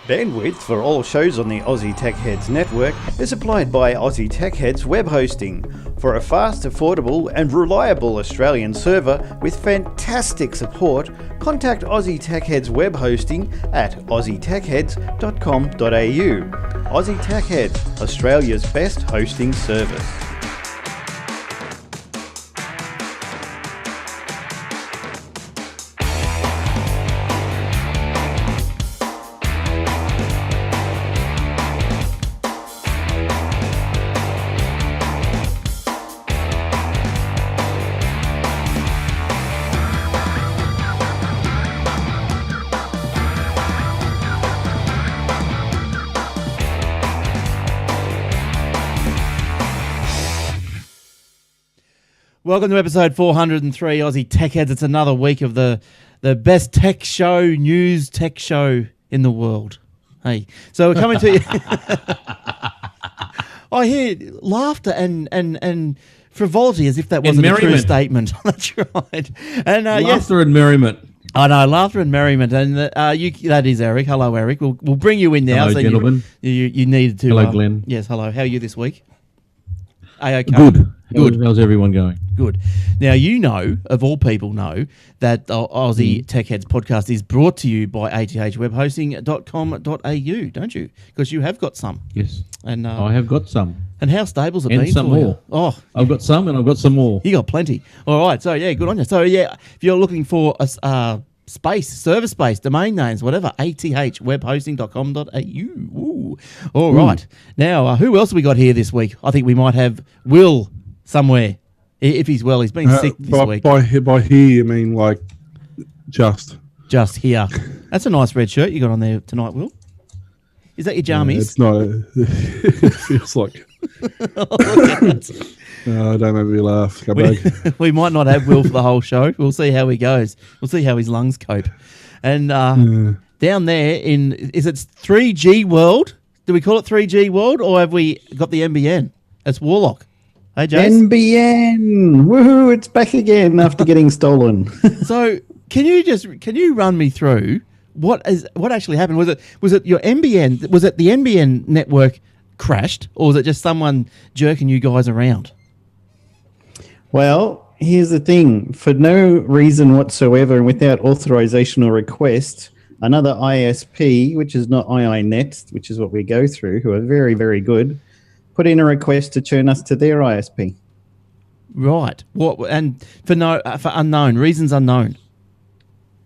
Bandwidth for all shows on the Aussie Tech Heads network is supplied by Aussie Tech Heads Web Hosting. For a fast, affordable and reliable Australian server with fantastic support, contact Aussie Tech Heads Web Hosting at aussietechheads.com.au. Aussie Tech Heads, Australia's best hosting service. Welcome to episode 403, Aussie Tech Heads. It's another week of the best tech show, news tech show in the world. Hey, so we're coming to you. I hear laughter and frivolity as if that wasn't a true statement. That's right. And laughter and merriment. I know, laughter and merriment. And that is Eric. Hello, Eric. We'll bring you in now. Hello, gentlemen. You needed to. Hello, Glenn. Yes, hello. How are you this week? Okay. Good. Good. How's everyone going? Good. Now, you know, of all people know, that Aussie Tech Heads podcast is brought to you by athwebhosting.com.au, don't you? Because you have got some. Yes. And I have got some. And how stable's it and been some for more. you? Oh, I've got some and I've got some more. You got plenty. All right. So, yeah, good on you. So, yeah, if you're looking for a space, server space, domain names, whatever, athwebhosting.com.au. Ooh. All right. Now, who else have we got here this week? I think we might have Will somewhere. If he's well, he's been sick this week. By here, you mean like just here. That's a nice red shirt you got on there tonight, Will. Is that your jammies? It's not. It feels like. No, don't make me laugh. We might not have Will for the whole show. We'll see how he goes. We'll see how his lungs cope. And down there is it 3G World? Do we call it 3G World, or have we got the NBN? It's Warlock. Hey, Jace. NBN! Woohoo! It's back again after getting stolen. So, can you run me through what actually happened? Was it your NBN? Was it the NBN network crashed, or was it just someone jerking you guys around? Well, here's the thing. For no reason whatsoever and without authorization or request, another ISP, which is not iiNet, which is what we go through, who are very, very good, put in a request to turn us to their ISP. Right. What? And for unknown reasons, unknown.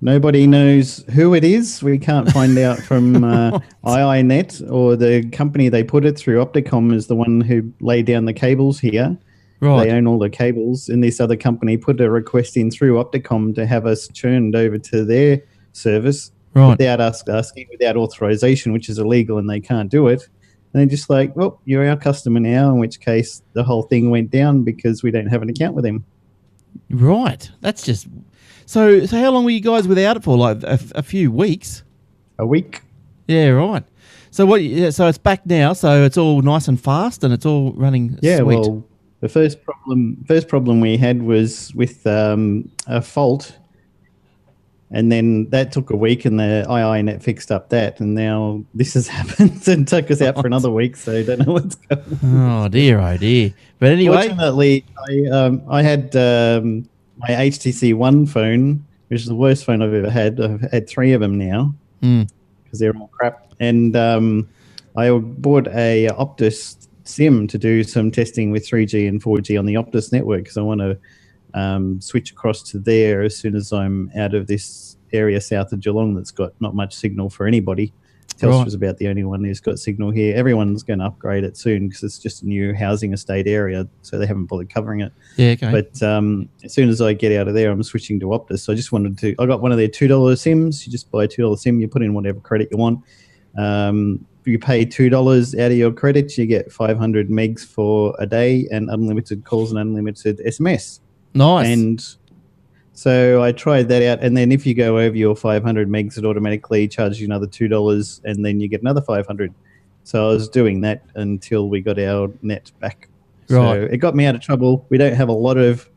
Nobody knows who it is. We can't find out from iiNet, or the company they put it through. Opticom is the one who laid down the cables here. Right. They own all the cables, and this other company put a request in through Opticom to have us churned over to their service, right, without us asking, without authorization, which is illegal, and they can't do it. And they're just like, well, you're our customer now, in which case the whole thing went down because we don't have an account with them. Right. That's just... So how long were you guys without it for? Like a few weeks? A week. Yeah, right. So so it's back now, so it's all nice and fast and it's all running sweet. Well, the first problem we had was with a fault. And then that took a week, and the iiNet fixed up that, and now this has happened and took us out for another week, so I don't know what's going on. Oh dear. But anyway, fortunately, I had my HTC One phone, which is the worst phone I've ever had. I've had 3 of them now because they're all crap, and I bought a Optus SIM to do some testing with 3G and 4G on the Optus network because I want to switch across to there as soon as I'm out of this area south of Geelong that's got not much signal for anybody. Telstra's about the only one who's got signal here. Everyone's going to upgrade it soon because it's just a new housing estate area, so they haven't bothered covering it. Yeah, okay. But as soon as I get out of there, I'm switching to Optus. So I just wanted to... I got one of their $2 SIMs. You just buy a $2 SIM, you put in whatever credit you want. If you pay $2 out of your credits, you get 500 megs for a day and unlimited calls and unlimited SMS. Nice. And so I tried that out, and then if you go over your 500 megs, it automatically charges you another $2, and then you get another 500. So I was doing that until we got our net back. Right. So it got me out of trouble. We don't have a lot of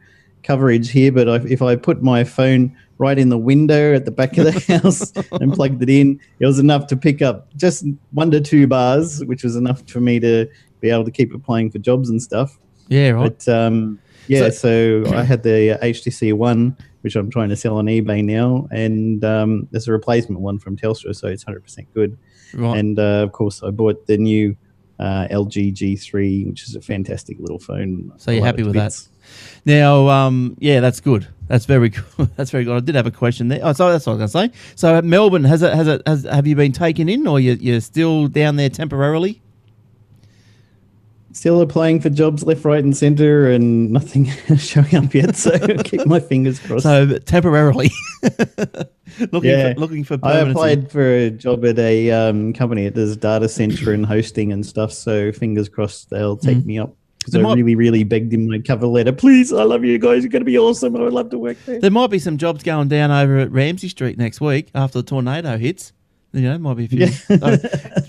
coverage here, but if I put my phone right in the window at the back of the house and plugged it in, it was enough to pick up just 1 to 2 bars, which was enough for me to be able to keep it playing for jobs and stuff. Yeah, right. But so I had the HTC One, which I'm trying to sell on eBay now, and there's a replacement one from Telstra, so it's 100% good. Right. And of course, I bought the new LG G3, which is a fantastic little phone. So you're I happy love it with to that? bits. Now, yeah, that's good. That's very good. That's very good. I did have a question there. Oh, so that's what I was going to say. So at Melbourne, have you been taken in, or you're still down there temporarily? Still applying for jobs left, right, and centre, and nothing showing up yet. So keep my fingers crossed. So temporarily, looking for. I Permanency. applied for a job at a company that does data centre and hosting and stuff. So fingers crossed they'll take me up. Because I really, really begged in my cover letter, please, I love you guys. You're going to be awesome. I would love to work there. There might be some jobs going down over at Ramsay Street next week after the tornado hits. You know, might be a few. So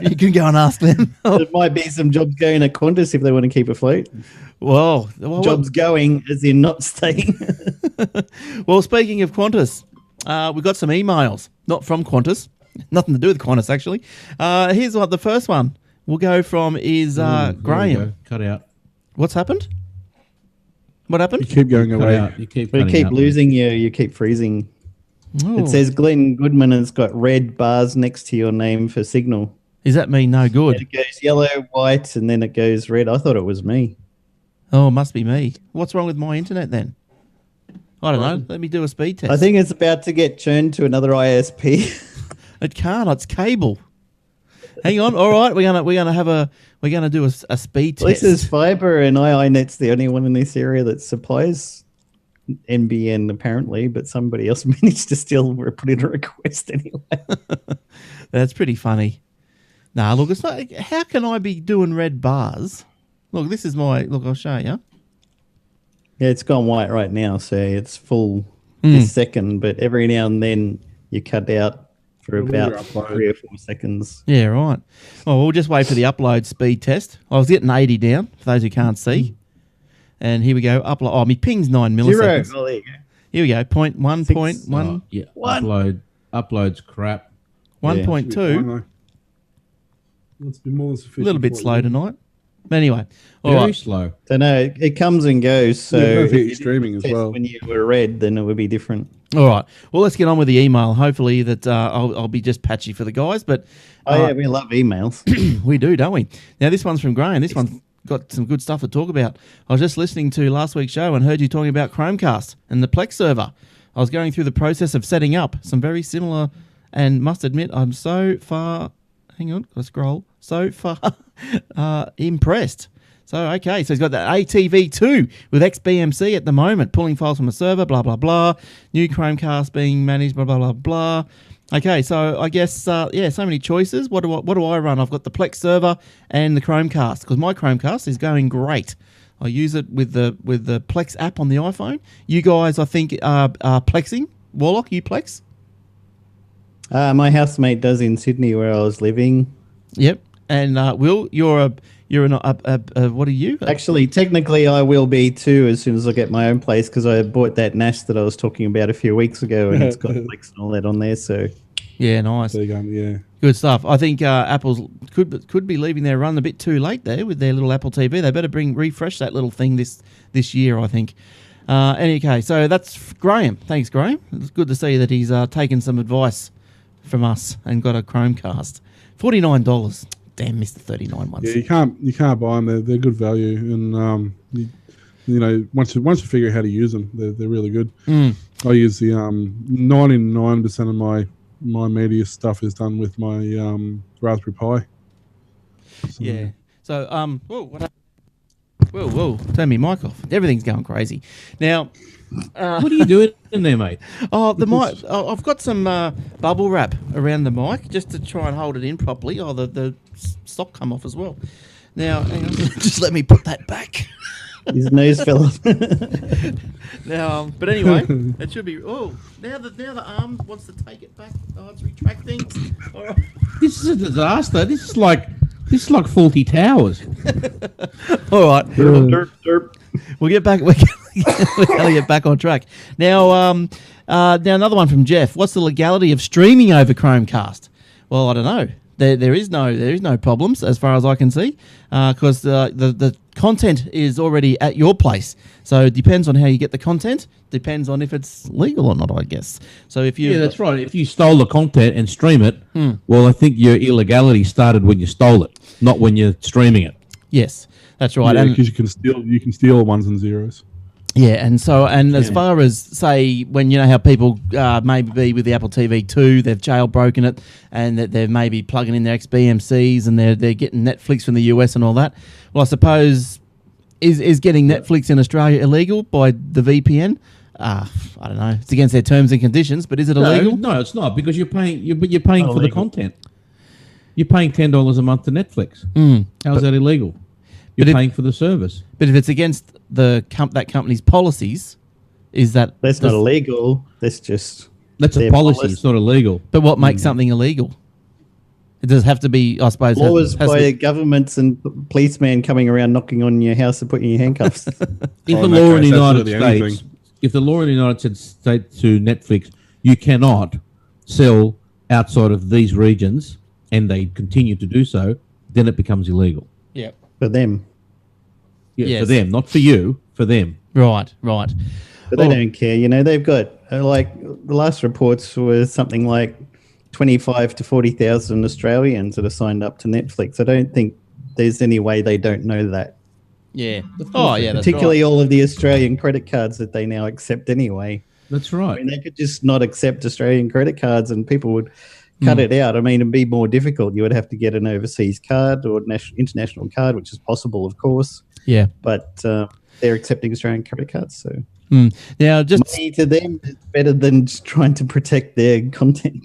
you can go and ask them. There might be some jobs going at Qantas if they want to keep afloat. Well, Jobs going as in not staying. Well, speaking of Qantas, we got some emails, not from Qantas, nothing to do with Qantas actually. Here's what the first one we'll go from is Graham. Cut out. What's happened? What happened? You keep going Cut away. out. You keep We cutting keep out. losing you. You keep freezing. Oh. It says Glenn Goodman has got red bars next to your name for signal. Does that mean no good? It goes yellow, white, and then it goes red. I thought it was me. Oh, it must be me. What's wrong with my internet then? I don't know. Let me do a speed test. I think it's about to get churned to another ISP. It can't. It's cable. Hang on. All right, we're gonna do a speed At least test. there's fibre, and iNet's the only one in this area that supplies NBN apparently, but somebody else managed to still put in a request anyway. That's pretty funny. Nah, look, it's not. How can I be doing red bars? Look, this is my look. I'll show you. Yeah, it's gone white right now, so it's full this second, but every now and then you cut out for about 3 or 4 seconds. Yeah, right. Well, we'll just wait for the upload speed test. I was getting 80 down for those who can't see. And here we go. Upload. Oh, my ping's 9 milliseconds. 0. Oh, there you go. Here we go. 0.1, 0.1, Oh, yeah. Upload's crap. 1.2. Let's be more than A sufficient. little bit for slow you. tonight. But anyway, all Very right. slow. So no, it comes and goes. So Yeah, don't forget if you're streaming as test well. when you were red, then it would be different. All right. Well, let's get on with the email. Hopefully that I'll be just patchy for the guys, but Oh yeah, we love emails. we do, don't we? Now, this one's from Graham. This one's got some good stuff to talk about. I was just listening to last week's show and heard you talking about Chromecast and the Plex server. I was going through the process of setting up some very similar, and must admit I'm so far. Hang on, gotta scroll. So far impressed. So, okay, so he's got that ATV2 with XBMC at the moment, pulling files from a server, blah, blah, blah. New Chromecast being managed, blah, blah, blah, blah. Okay, so I guess, so many choices. What do I run? I've got the Plex server and the Chromecast, because my Chromecast is going great. I use it with the Plex app on the iPhone. You guys, I think, are Plexing. Warlock, you Plex? My housemate does in Sydney where I was living. Yep. And Will, you're what are you? Actually, technically, I will be too as soon as I get my own place because I bought that NAS that I was talking about a few weeks ago, and it's got Plex and all that on there. So Yeah, nice. There you go. Yeah. Good stuff. I think Apple's could be leaving their run a bit too late there with their little Apple TV. They better refresh that little thing this year, I think. Okay, so that's Graham. Thanks, Graham. It's good to see that he's taken some advice from us and got a Chromecast. $49. Damn, missed the 39 ones. Yeah, you can't buy them. They're good value, and you know once you figure out how to use them, they're really good. I use the 99% of my media stuff is done with my Raspberry Pi. So, Yeah. So whoa, what happened? Whoa, turn me mic off. Everything's going crazy. Now, What are you doing in there, mate? the mic. I've got some bubble wrap around the mic just to try and hold it in properly. Oh, the stock come off as well. Now, hang on. Just let me put that back. his nose fell off. Now, but anyway, it should be. Oh, now the arm wants to take it back. Oh, it's retracting. All right. This is a disaster. This is like Faulty Towers. All right. Derp. We'll get back. we got to get back on track. Now, now another one from Jeff. What's the legality of streaming over Chromecast? Well, I don't know. There is no problems as far as I can see, because the content is already at your place. So it depends on how you get the content. Depends on if it's legal or not, I guess. So if you that's right. If you stole the content and stream it, well, I think your illegality started when you stole it, not when you're streaming it. Yes, that's right. Yeah, And because you can steal ones and zeros. yeah, and as far as, say, when you know how people maybe with the Apple TV 2, they've jailbroken it and that they're maybe plugging in their XBMCs and they're getting Netflix from the US and all that. Well, I suppose, is getting Netflix in Australia illegal by the VPN? I don't know. It's against their terms and conditions, but is it illegal? No, it's not, because you're paying for the content. You're paying $10 a month to Netflix. How's that illegal? You're paying for the service. But if it's against that company's policies, is that... That's not illegal. That's a policy. It's not illegal. But what makes something illegal? It does have to be, I suppose... Laws by governments and policemen coming around knocking on your house and putting you in handcuffs. If the law in the United States... If the law in the United States to Netflix, you cannot sell outside of these regions, and they continue to do so, then it becomes illegal. Yeah. For them. Yeah, Yes. for them, not for you, for them. Right. But they don't care. You know, they've got, like, the last reports were something like 25 to 40,000 Australians that are signed up to Netflix. I don't think there's any way they don't know that. Yeah. Oh, yeah, that's Particularly right. all of the Australian credit cards that they now accept anyway. That's I right. mean, they could just not accept Australian credit cards and people would cut it out. I mean, it'd be more difficult. You would have to get an overseas card or international card, which is possible, of course. Yeah. But they're accepting Australian credit cards. So Now, just... money to them is better than just trying to protect their content.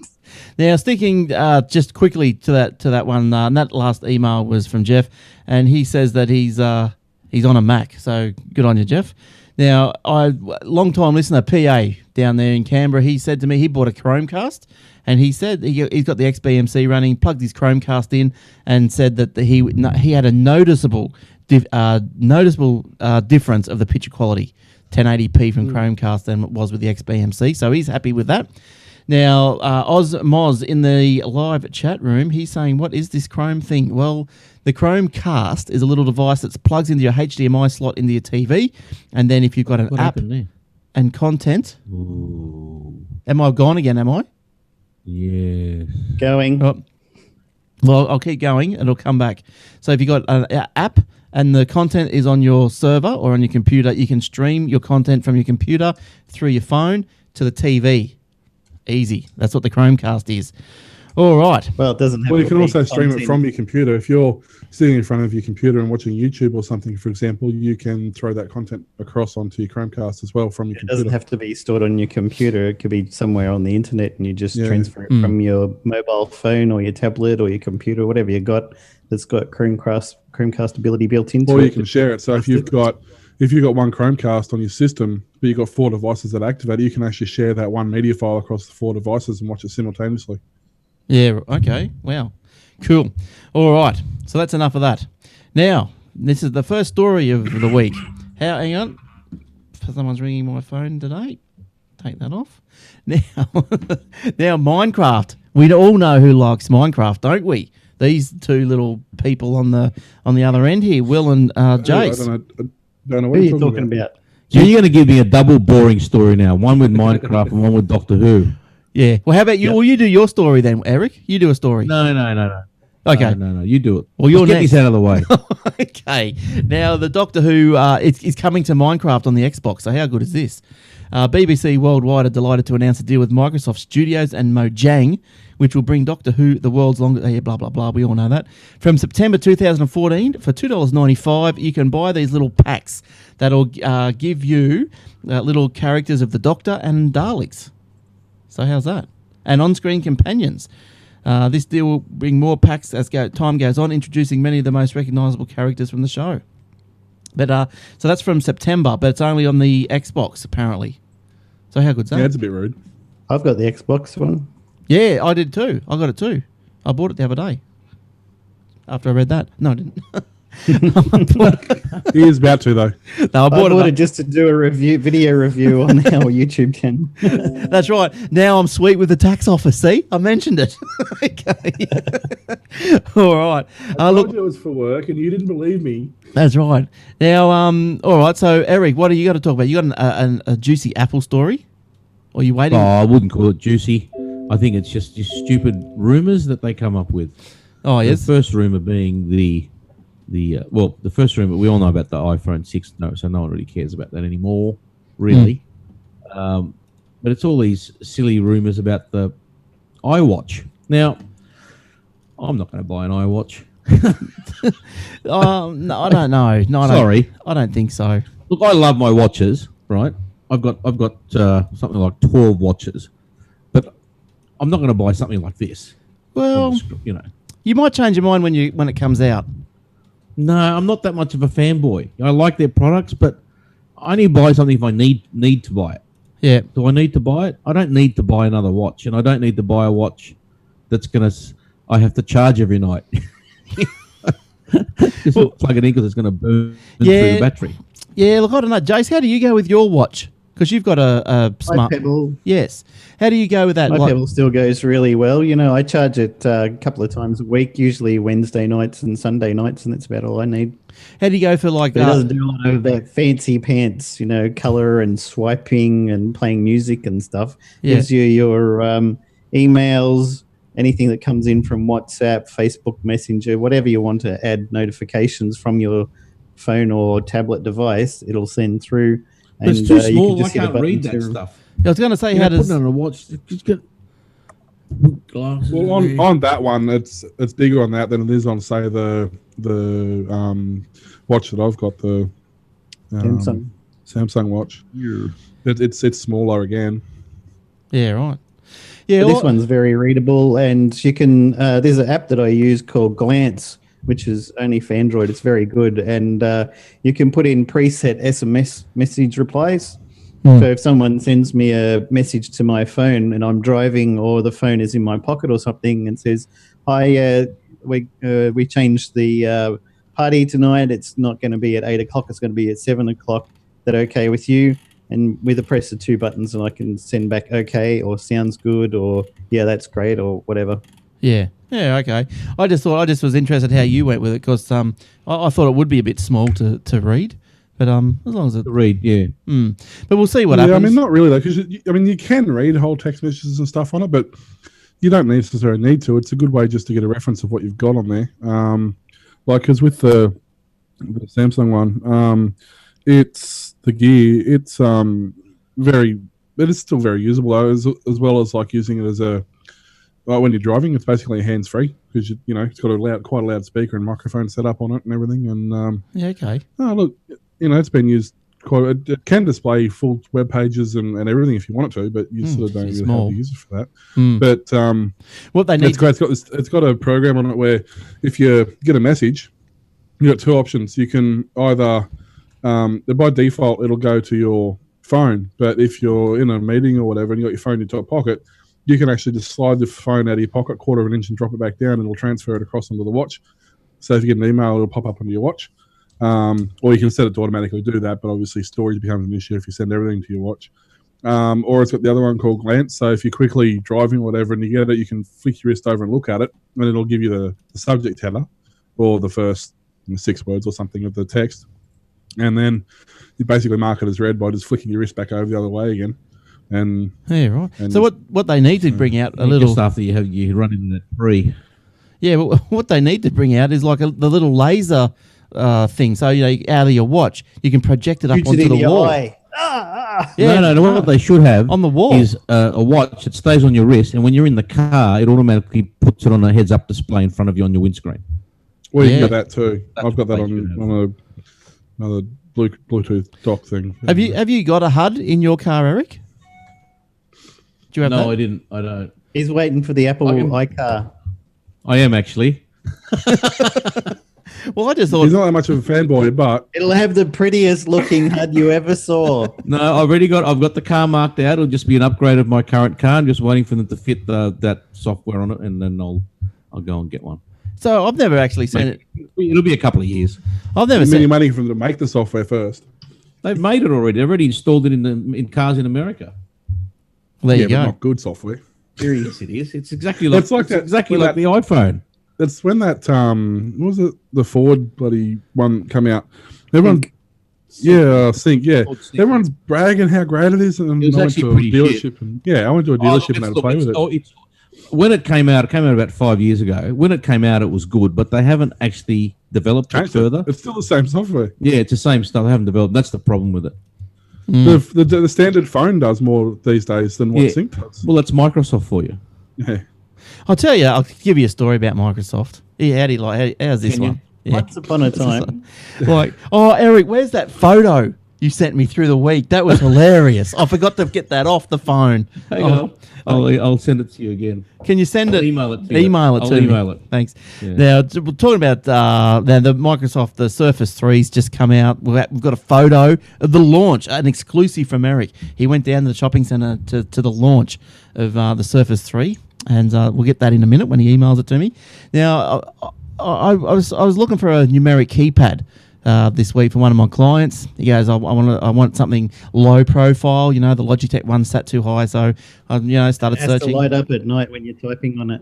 Now, sticking just quickly to that one, and that last email was from Jeff, and he says that he's on a Mac, so good on you, Jeff. Now, long-time listener, PA, down there in Canberra, he said to me he bought a Chromecast, and he said he's got the XBMC running, plugged his Chromecast in, and said that he had a noticeable difference of the picture quality, 1080p from Chromecast than it was with the XBMC, so he's happy with that. Now, Moz in the live chat room, he's saying, what is this Chrome thing? Well, the Chromecast is a little device that plugs into your HDMI slot into your TV, and then if you've got an app and content... Ooh. Am I gone again, am I? Yes. Going. Oh, well, I'll keep going, and it'll come back. So if you've got an app and the content is on your server or on your computer, you can stream your content from your computer through your phone to the TV. Easy. That's what the Chromecast is. All right. Well, it doesn't have Well, you to can be also stream it content. from your computer. If you're sitting in front of your computer and watching YouTube or something, for example, you can throw that content across onto your Chromecast as well from your It computer. doesn't have to be stored on your computer. It could be somewhere on the internet, and you just transfer it from your mobile phone or your tablet or your computer, whatever you got that's got Chromecast ability built into Or it. you can share it. So if you've got one Chromecast on your system, but you've got 4 devices that activate it, you can actually share that one media file across the 4 devices and watch it simultaneously. Yeah, okay. Wow. Cool. All right. So that's enough of that. Now, this is the first story of the week. Hang on. Someone's ringing my phone today. Take that off. Now, Minecraft. We all know who likes Minecraft, don't we? These two little people on the other end here, Will and Jace. I don't know What are you talking about? So you're going to give me a double boring story now, one with Minecraft and one with Doctor Who. Yeah. Well, how about you? Well, you do your story then, Eric. You do a story. No. Okay. No. You do it. Well, you're Let's get next. this out of the way. Okay. Now, the Doctor Who is coming to Minecraft on the Xbox. So how good is this? BBC Worldwide are delighted to announce a deal with Microsoft Studios and Mojang, which will bring Doctor Who, the world's longest... blah, blah, blah. We all know that. From September 2014, for $2.95, you can buy these little packs that'll give you little characters of the Doctor and Daleks. So how's that? And on-screen companions. This deal will bring more packs as time goes on, introducing many of the most recognisable characters from the show. But so that's from September, but it's only on the Xbox, apparently. So how good's that? Yeah, it's a bit rude. I've got the Xbox one. Yeah, I did too. I got it too. I bought it the other day. After I read that. No, I didn't. He is about to though. No, I bought it just to do a video review on our YouTube channel. That's right. Now I'm sweet with the tax office. See, I mentioned it. Okay. All right. I told you it was for work, and you didn't believe me. That's right. Now, all right. So, Eric, what do you got to talk about? You got a juicy Apple story, or are you waiting? Oh, I wouldn't call it juicy. I think it's just stupid rumors that they come up with. Oh, yes. The first rumor being the first rumor, we all know about the iPhone 6, so no one really cares about that anymore, really. But it's all these silly rumors about the iWatch. Now, I'm not going to buy an iWatch. No, I don't know. No, Sorry. I don't think so. Look, I love my watches, right? I've got something like 12 watches, but I'm not going to buy something like this. Well, you might change your mind when it comes out. No, I'm not that much of a fanboy. I like their products, but I only buy something if I need to buy it. Yeah. Do I need to buy it? I don't need to buy another watch, and I don't need to buy a watch that's I have to charge every night. Just plug it in because it's going to burn through the battery. Yeah, look, I don't know. Jace, how do you go with your watch? Because you've got a smart... My Pebble. Yes. How do you go with that? My Pebble still goes really well. I charge it a couple of times a week, usually Wednesday nights and Sunday nights, and that's about all I need. How do you go for like... But it doesn't do a lot of that fancy pants, color and swiping and playing music and stuff. Yeah. Gives you your emails, anything that comes in from WhatsApp, Facebook Messenger, whatever you want to add notifications from your phone or tablet device, it'll send through. But it's too small. I can't read that stuff. I was going to say, how does... Put it on a watch, just get glasses. Well, on that one, it's bigger on that than it is on, say, the watch that I've got, the Samsung watch. Yeah. It's smaller again. Yeah, right. Yeah, this one's very readable, and you can. There's an app that I use called Glance, which is only for Android. It's very good, and you can put in preset SMS message replies. So if someone sends me a message to my phone and I'm driving, or the phone is in my pocket or something, and says, "Hi, we changed the party tonight. It's not going to be at 8 o'clock. It's going to be at 7 o'clock. Is that okay with you?" And with the press of two buttons, and I can send back "okay" or "sounds good" or "yeah, that's great" or whatever. Yeah. Yeah, okay. I just was interested how you went with it, because I thought it would be a bit small to read, but as long as it... To read, yeah. But we'll see what happens. I mean, not really, though, because, you can read whole text messages and stuff on it, but you don't necessarily need to. It's a good way just to get a reference of what you've got on there. Because with the Samsung one, it's the gear. It's it is still very usable, though, as well as like using it as a... when you're driving, it's basically hands-free because it's got quite a loud speaker and microphone set up on it and everything. And yeah, okay. Oh, look, it's been used quite. It can display full web pages and everything if you want it to, but you sort of don't really have to use it for that. But what they need, it's great. It's got a program on it where if you get a message, you got two options. You can either by default it'll go to your phone, but if you're in a meeting or whatever and you got your phone in your top pocket, you can actually just slide the phone out of your pocket 1/4 of an inch and drop it back down, and it'll transfer it across onto the watch. So if you get an email, it'll pop up onto your watch. Or you can set it to automatically do that, but obviously storage becomes an issue if you send everything to your watch. Or it's got the other one called Glance. So if you're quickly driving or whatever and you get it, you can flick your wrist over and look at it, and it'll give you the subject header or the first 6 words or something of the text. And then you basically mark it as read by just flicking your wrist back over the other way again. And yeah, right. So what they need to bring out a little stuff that you run in that free. Yeah, but what they need to bring out is like the little laser thing. So out of your watch, you can project it up onto the wall. Yeah, no. What they should have on the wall is a watch that stays on your wrist, and when you're in the car, it automatically puts it on a heads-up display in front of you on your windscreen. Well, you can get that too. I've got that on another Bluetooth dock thing. Have you got a HUD in your car, Eric? Do you have that? No, I didn't. I don't. He's waiting for the Apple iCar. I am actually. Well, I just thought he's not that much of a fanboy, but it'll have the prettiest looking HUD you ever saw. No, I've got the car marked out. It'll just be an upgrade of my current car. I'm just waiting for them to fit that software on it, and then I'll go and get one. So I've never actually seen it. It'll be a couple of years. I've never Many seen. money for them to make the software first. They've made it already. They've already installed it in cars in America. There you But go. not good software. Yes, it is. It's exactly like It's like that- exactly when like the iPhone. That's when that what was it? The Ford bloody one come out. Everyone, Sync. Yeah, Ford Sync. everyone's bragging how great it is, and It was I went actually to a pretty dealership, and I went to a dealership and had to play with it. When it came out about 5 years ago. When it came out, it was good, but they haven't actually developed it Changed it. further. It's still the same software. Yeah, it's the same stuff. They haven't developed. That's the problem with it. The standard phone does more these days than what Yeah. Sync does. Well, that's Microsoft for you. Yeah. I'll tell you. I'll give you a story about Microsoft. Yeah, how do you like? How's this Can you? one? Yeah. Once upon a time, Like, oh, Eric, where's that photo you sent me through the week? That was hilarious. I forgot to get that off the phone. Hang on. I'll send it to you again. Can you send I'll it? email it to you. Email it I'll to me. email it. Thanks. Yeah. Now, we're talking about now the Microsoft, the Surface 3's just come out. We've got a photo of the launch, an exclusive from Eric. He went down to the shopping centre to the launch of the Surface 3, and we'll get that in a minute when he emails it to me. Now, I was looking for a numeric keypad this week for one of my clients. He goes, I want something low profile. You know, the Logitech one sat too high, so I started it has to searching. light up at night when you're typing on it.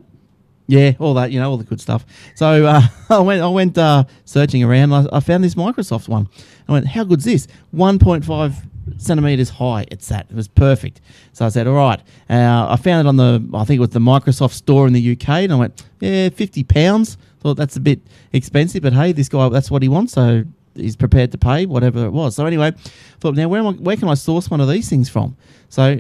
Yeah, all that, all the good stuff. So I went searching around. I found this Microsoft one. I went, how good's this? 1.5 centimeters high. It was perfect. So I said, all right. I found it I think it was the Microsoft store in the UK, and I went, yeah, £50. Thought that's a bit expensive, but hey, this guy, that's what he wants, so he's prepared to pay whatever it was. So anyway, thought, now where can I source one of these things from? So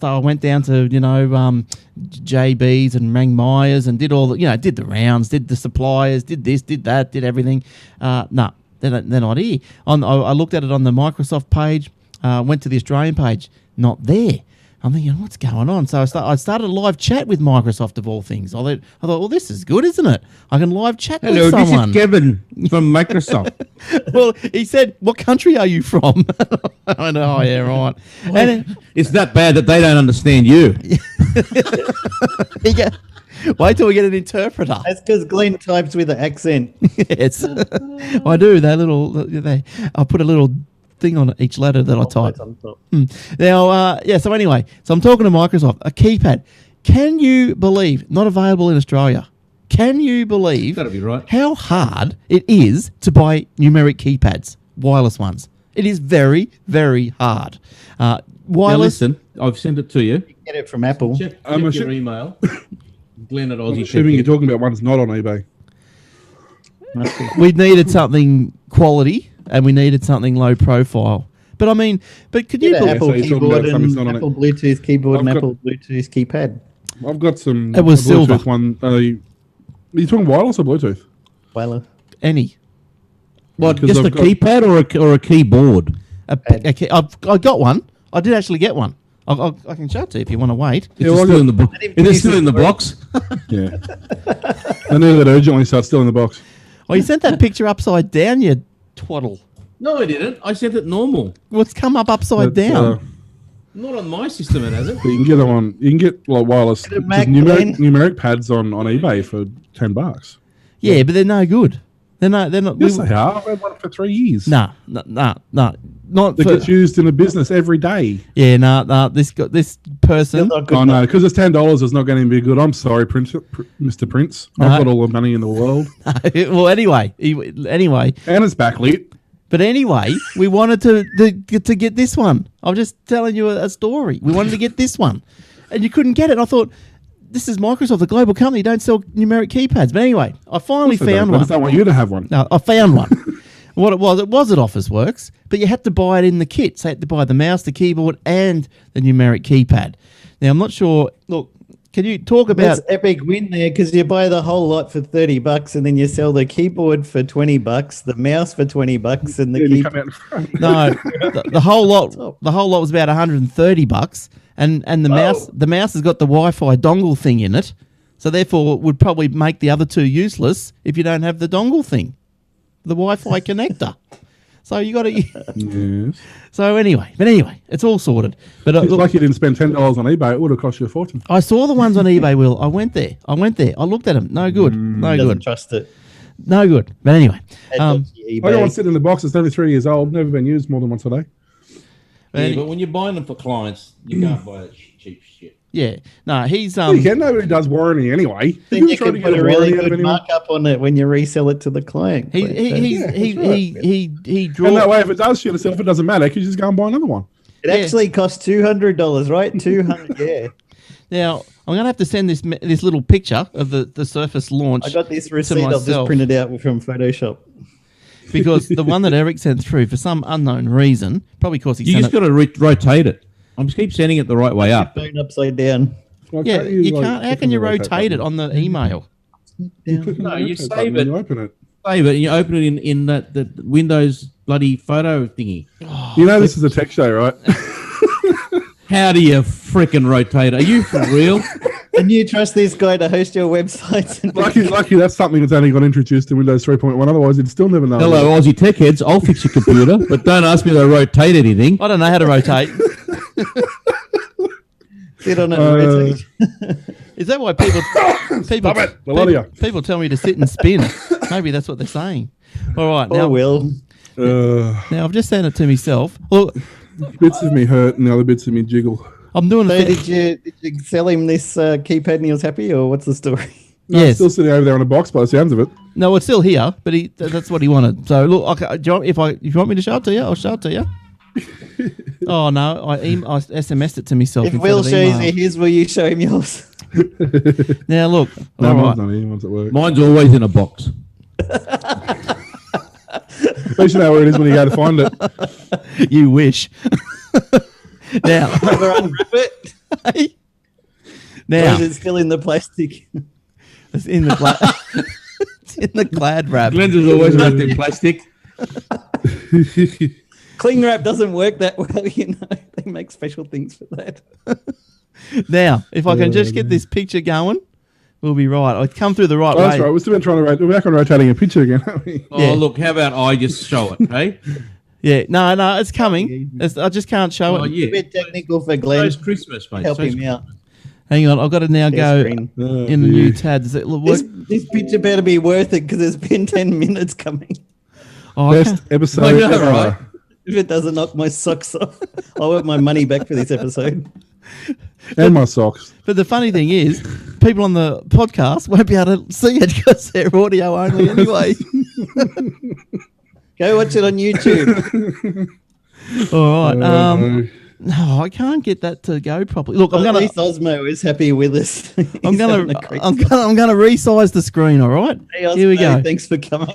I went down to JB's and rang Myers and did all the did the rounds, did the suppliers, did this, did that, did everything. No, they're not here. I looked at it on the Microsoft page, went to the Australian page, not there. I'm thinking, what's going on? So I started a live chat with Microsoft of all things. I thought, well, this is good, isn't it? I can live chat with someone. This is Kevin from Microsoft. Well, he said, what country are you from? I went, oh, yeah, right. And It's that bad that they don't understand you. wait till we get an interpreter. That's because Glenn types with an accent. Yes, I do. I put a little thing on each letter that I type. On top. Now, so anyway, so I'm talking to Microsoft, a keypad. Can you believe, not available in Australia, can you believe That'll be right. how hard it is to buy numeric keypads, wireless ones? It is very, very hard. Now Wireless. listen, I've sent it to you. Get it from Apple. Check I'm your assu- email. Glenn at I'm Aussie. assuming you're talking about one that's not on eBay. We needed something quality and we needed something low profile. But I mean, could you Get an believe Apple so you're talking keyboard about something that's and not on Apple Bluetooth keyboard and I've got- Apple Bluetooth keypad. I've got some. It was a Bluetooth silver. One. Are you talking wireless or Bluetooth? Well, any? What, Because just a I've got- keypad or a keyboard? I got one. I did actually get one. I can show it to you if you want to wait. Is Yeah, well, it I still got- in the box? Is it still in the box? Yeah. I knew that urgently, so it's still in the box. Oh, you sent that picture upside down, you twaddle. No, I didn't. I sent it normal. What's come up upside But, down? Not on my system, it hasn't. you can get them on. You can get like wireless Get a just Mac, Glenn. numeric pads on eBay for $10. Yeah, but they're no good. They're not. Yes, they are. I've had one for 3 years. Nah. Not That for. gets used in a business every day. Yeah, nah. This person. not good Oh no, because it's $10 is not going to be good. I'm sorry, Mr. Prince. No. I've got all the money in the world, Well, anyway, and it's backlit. But anyway, we wanted to get this one. I'm just telling you a story. We wanted to get this one, and you couldn't get it. And I thought, this is Microsoft, a global company. Don't sell numeric keypads. But anyway, I finally found I one. just don't want you to have one. No, I found one. What it was at Officeworks, but you had to buy it in the kit. So you had to buy the mouse, the keyboard, and the numeric keypad. Now, I'm not sure. Look, can you talk about... That's epic win there because you buy the whole lot for $30 and then you sell the keyboard for $20, the mouse for $20, and the Then you keyboard. come out in front. No, the whole lot was about $130, and the mouse has got the Wi-Fi dongle thing in it, so therefore it would probably make the other two useless if you don't have the dongle thing, the Wi-Fi connector. So you got to. Yes. So anyway, it's all sorted. But It's look, like you didn't spend $10 on eBay. It would have cost you a fortune. I saw the ones on eBay. Will I went there. I looked at them. No good. No Doesn't good. trust it. No good. But anyway. I got one sitting in the box. It's only 3 years old. Never been used more than once a day. Yeah, but when you're buying them for clients, you can't buy that cheap shit. Yeah. No, he's... you can. Nobody does warranty anyway. Then you can put a really good markup on it when you resell it to the client. He draws... And that way, if it does shit itself, it doesn't matter because you just go and buy another one. It actually costs $200, right? $200, yeah. Now, I'm going to have to send this little picture of the Surface launch. I got this receipt I've just printed out from Photoshop. Because the one that Eric sent through, for some unknown reason, probably because he you just got to rotate it. I'm just keep sending it the right way up. Phone upside down. Yeah, you can't. How can you rotate it on the email? No, you save it. You open it. Save it and you open it in the Windows bloody photo thingy. Oh, you know this is a tech show, right? How do you frickin' rotate? Are you for real? And you trust this guy to host your websites? Lucky that's something that's only got introduced in Windows 3.1. Otherwise, you'd still never know. Hello, Aussie tech heads. I'll fix your computer, but don't ask me to rotate anything. I don't know how to rotate. Sit on it and rotate. Is that why people tell me to sit and spin? Maybe that's what they're saying. All right, now Will. Now I've just sent it to myself. Well, bits of me hurt and the other bits of me jiggle. I'm doing so did you sell him this keypad and he was happy, or what's the story? No, yes. It's still sitting over there on a box by the sounds of it. No, it's still here, but that's what he wanted. So look, okay, if you want me to show it to you, I'll show it to you. Oh no, I SMS'd it to myself. If Will shows you his, will you show him yours? Now look, no, mine's not here. Mine's at work. Mine's always in a box. At least you know where it is when you go to find it. You wish. Now, ever unwrap it? Hey. Now, or is it still in the plastic? It's in the it's in the Glad wrap. Glenn's is always wrapped in plastic. Cling wrap doesn't work that well, you know. They make special things for that. Now, if I can just get this picture going, we'll be right. I'll come through the right way. That's right. We're still trying to we're back on rotating a picture again, aren't we? Oh, look, how about I just show it, hey? Yeah, no, it's coming. I just can't show it. Yeah. A bit technical for Glenn. It's Christmas, mate. Help him out. Hang on, I've got to now go in the new tab. Does it look? This picture better be worth it because it's been 10 minutes coming. Oh, best episode ever. Right. If it doesn't knock my socks off, I want my money back for this episode. And my socks. But the funny thing is, people on the podcast won't be able to see it because they're audio only anyway. Go watch it on YouTube. All right. No, I can't get that to go properly. Look, I'm gonna. At least Osmo is happy with us. I'm gonna resize the screen. All right. Hey, Osmo, here we go. Thanks for coming.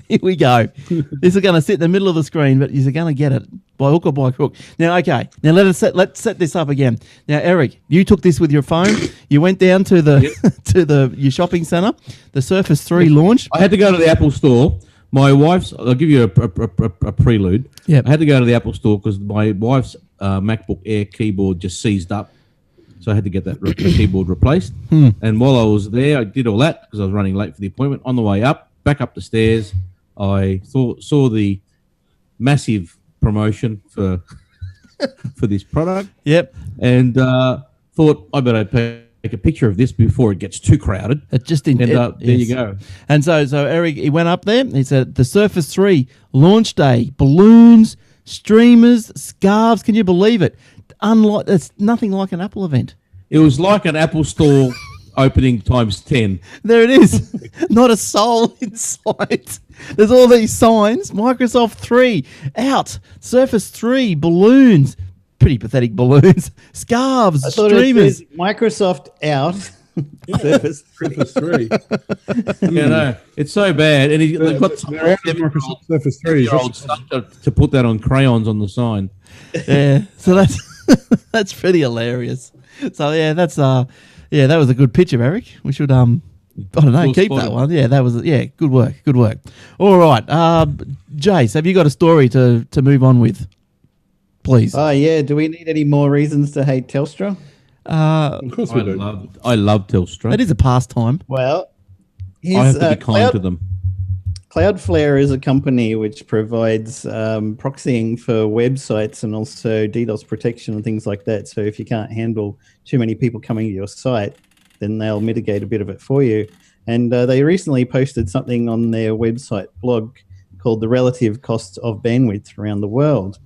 Here we go. This is going to sit in the middle of the screen, but you're going to get it by hook or by crook. Now, okay. Now let's set this up again. Now, Eric, you took this with your phone. You went down to the your shopping centre. The Surface 3 launched. I had to go to the Apple store. My wife's. I'll give you a prelude. Yeah. I had to go to the Apple store because my wife's MacBook Air keyboard just seized up, so I had to get that keyboard replaced. And while I was there, I did all that because I was running late for the appointment. On the way back up the stairs, I saw the massive promotion for this product. Yep. And thought I better take a picture of this before it gets too crowded. It just didn't. There you go. And so Eric, he went up there. He said the Surface 3 launch day, balloons, streamers, scarves. Can you believe it? It's nothing like an Apple event. It was like an Apple store opening times 10. There it is. Not a soul in sight. There's all these signs. Microsoft 3 out. Surface 3 balloons. Pretty pathetic balloons. Scarves. Streamers. Microsoft out. Surface 3. Yeah, no, it's so bad. And they've got some Microsoft Surface 3 old stuff to put that on crayons on the sign. Yeah, so that's pretty hilarious. So yeah, that was a good picture, Eric. We should I don't know, keep that one. Yeah, that was good work. All right, Jace, have you got a story to move on with? Please. Oh yeah. Do we need any more reasons to hate Telstra? Of course we do. I love Telstra. It is a pastime. Well, I have to be kind to them. Cloudflare is a company which provides proxying for websites and also DDoS protection and things like that. So if you can't handle too many people coming to your site, then they'll mitigate a bit of it for you. And they recently posted something on their website blog called The Relative Costs of Bandwidth Around the World.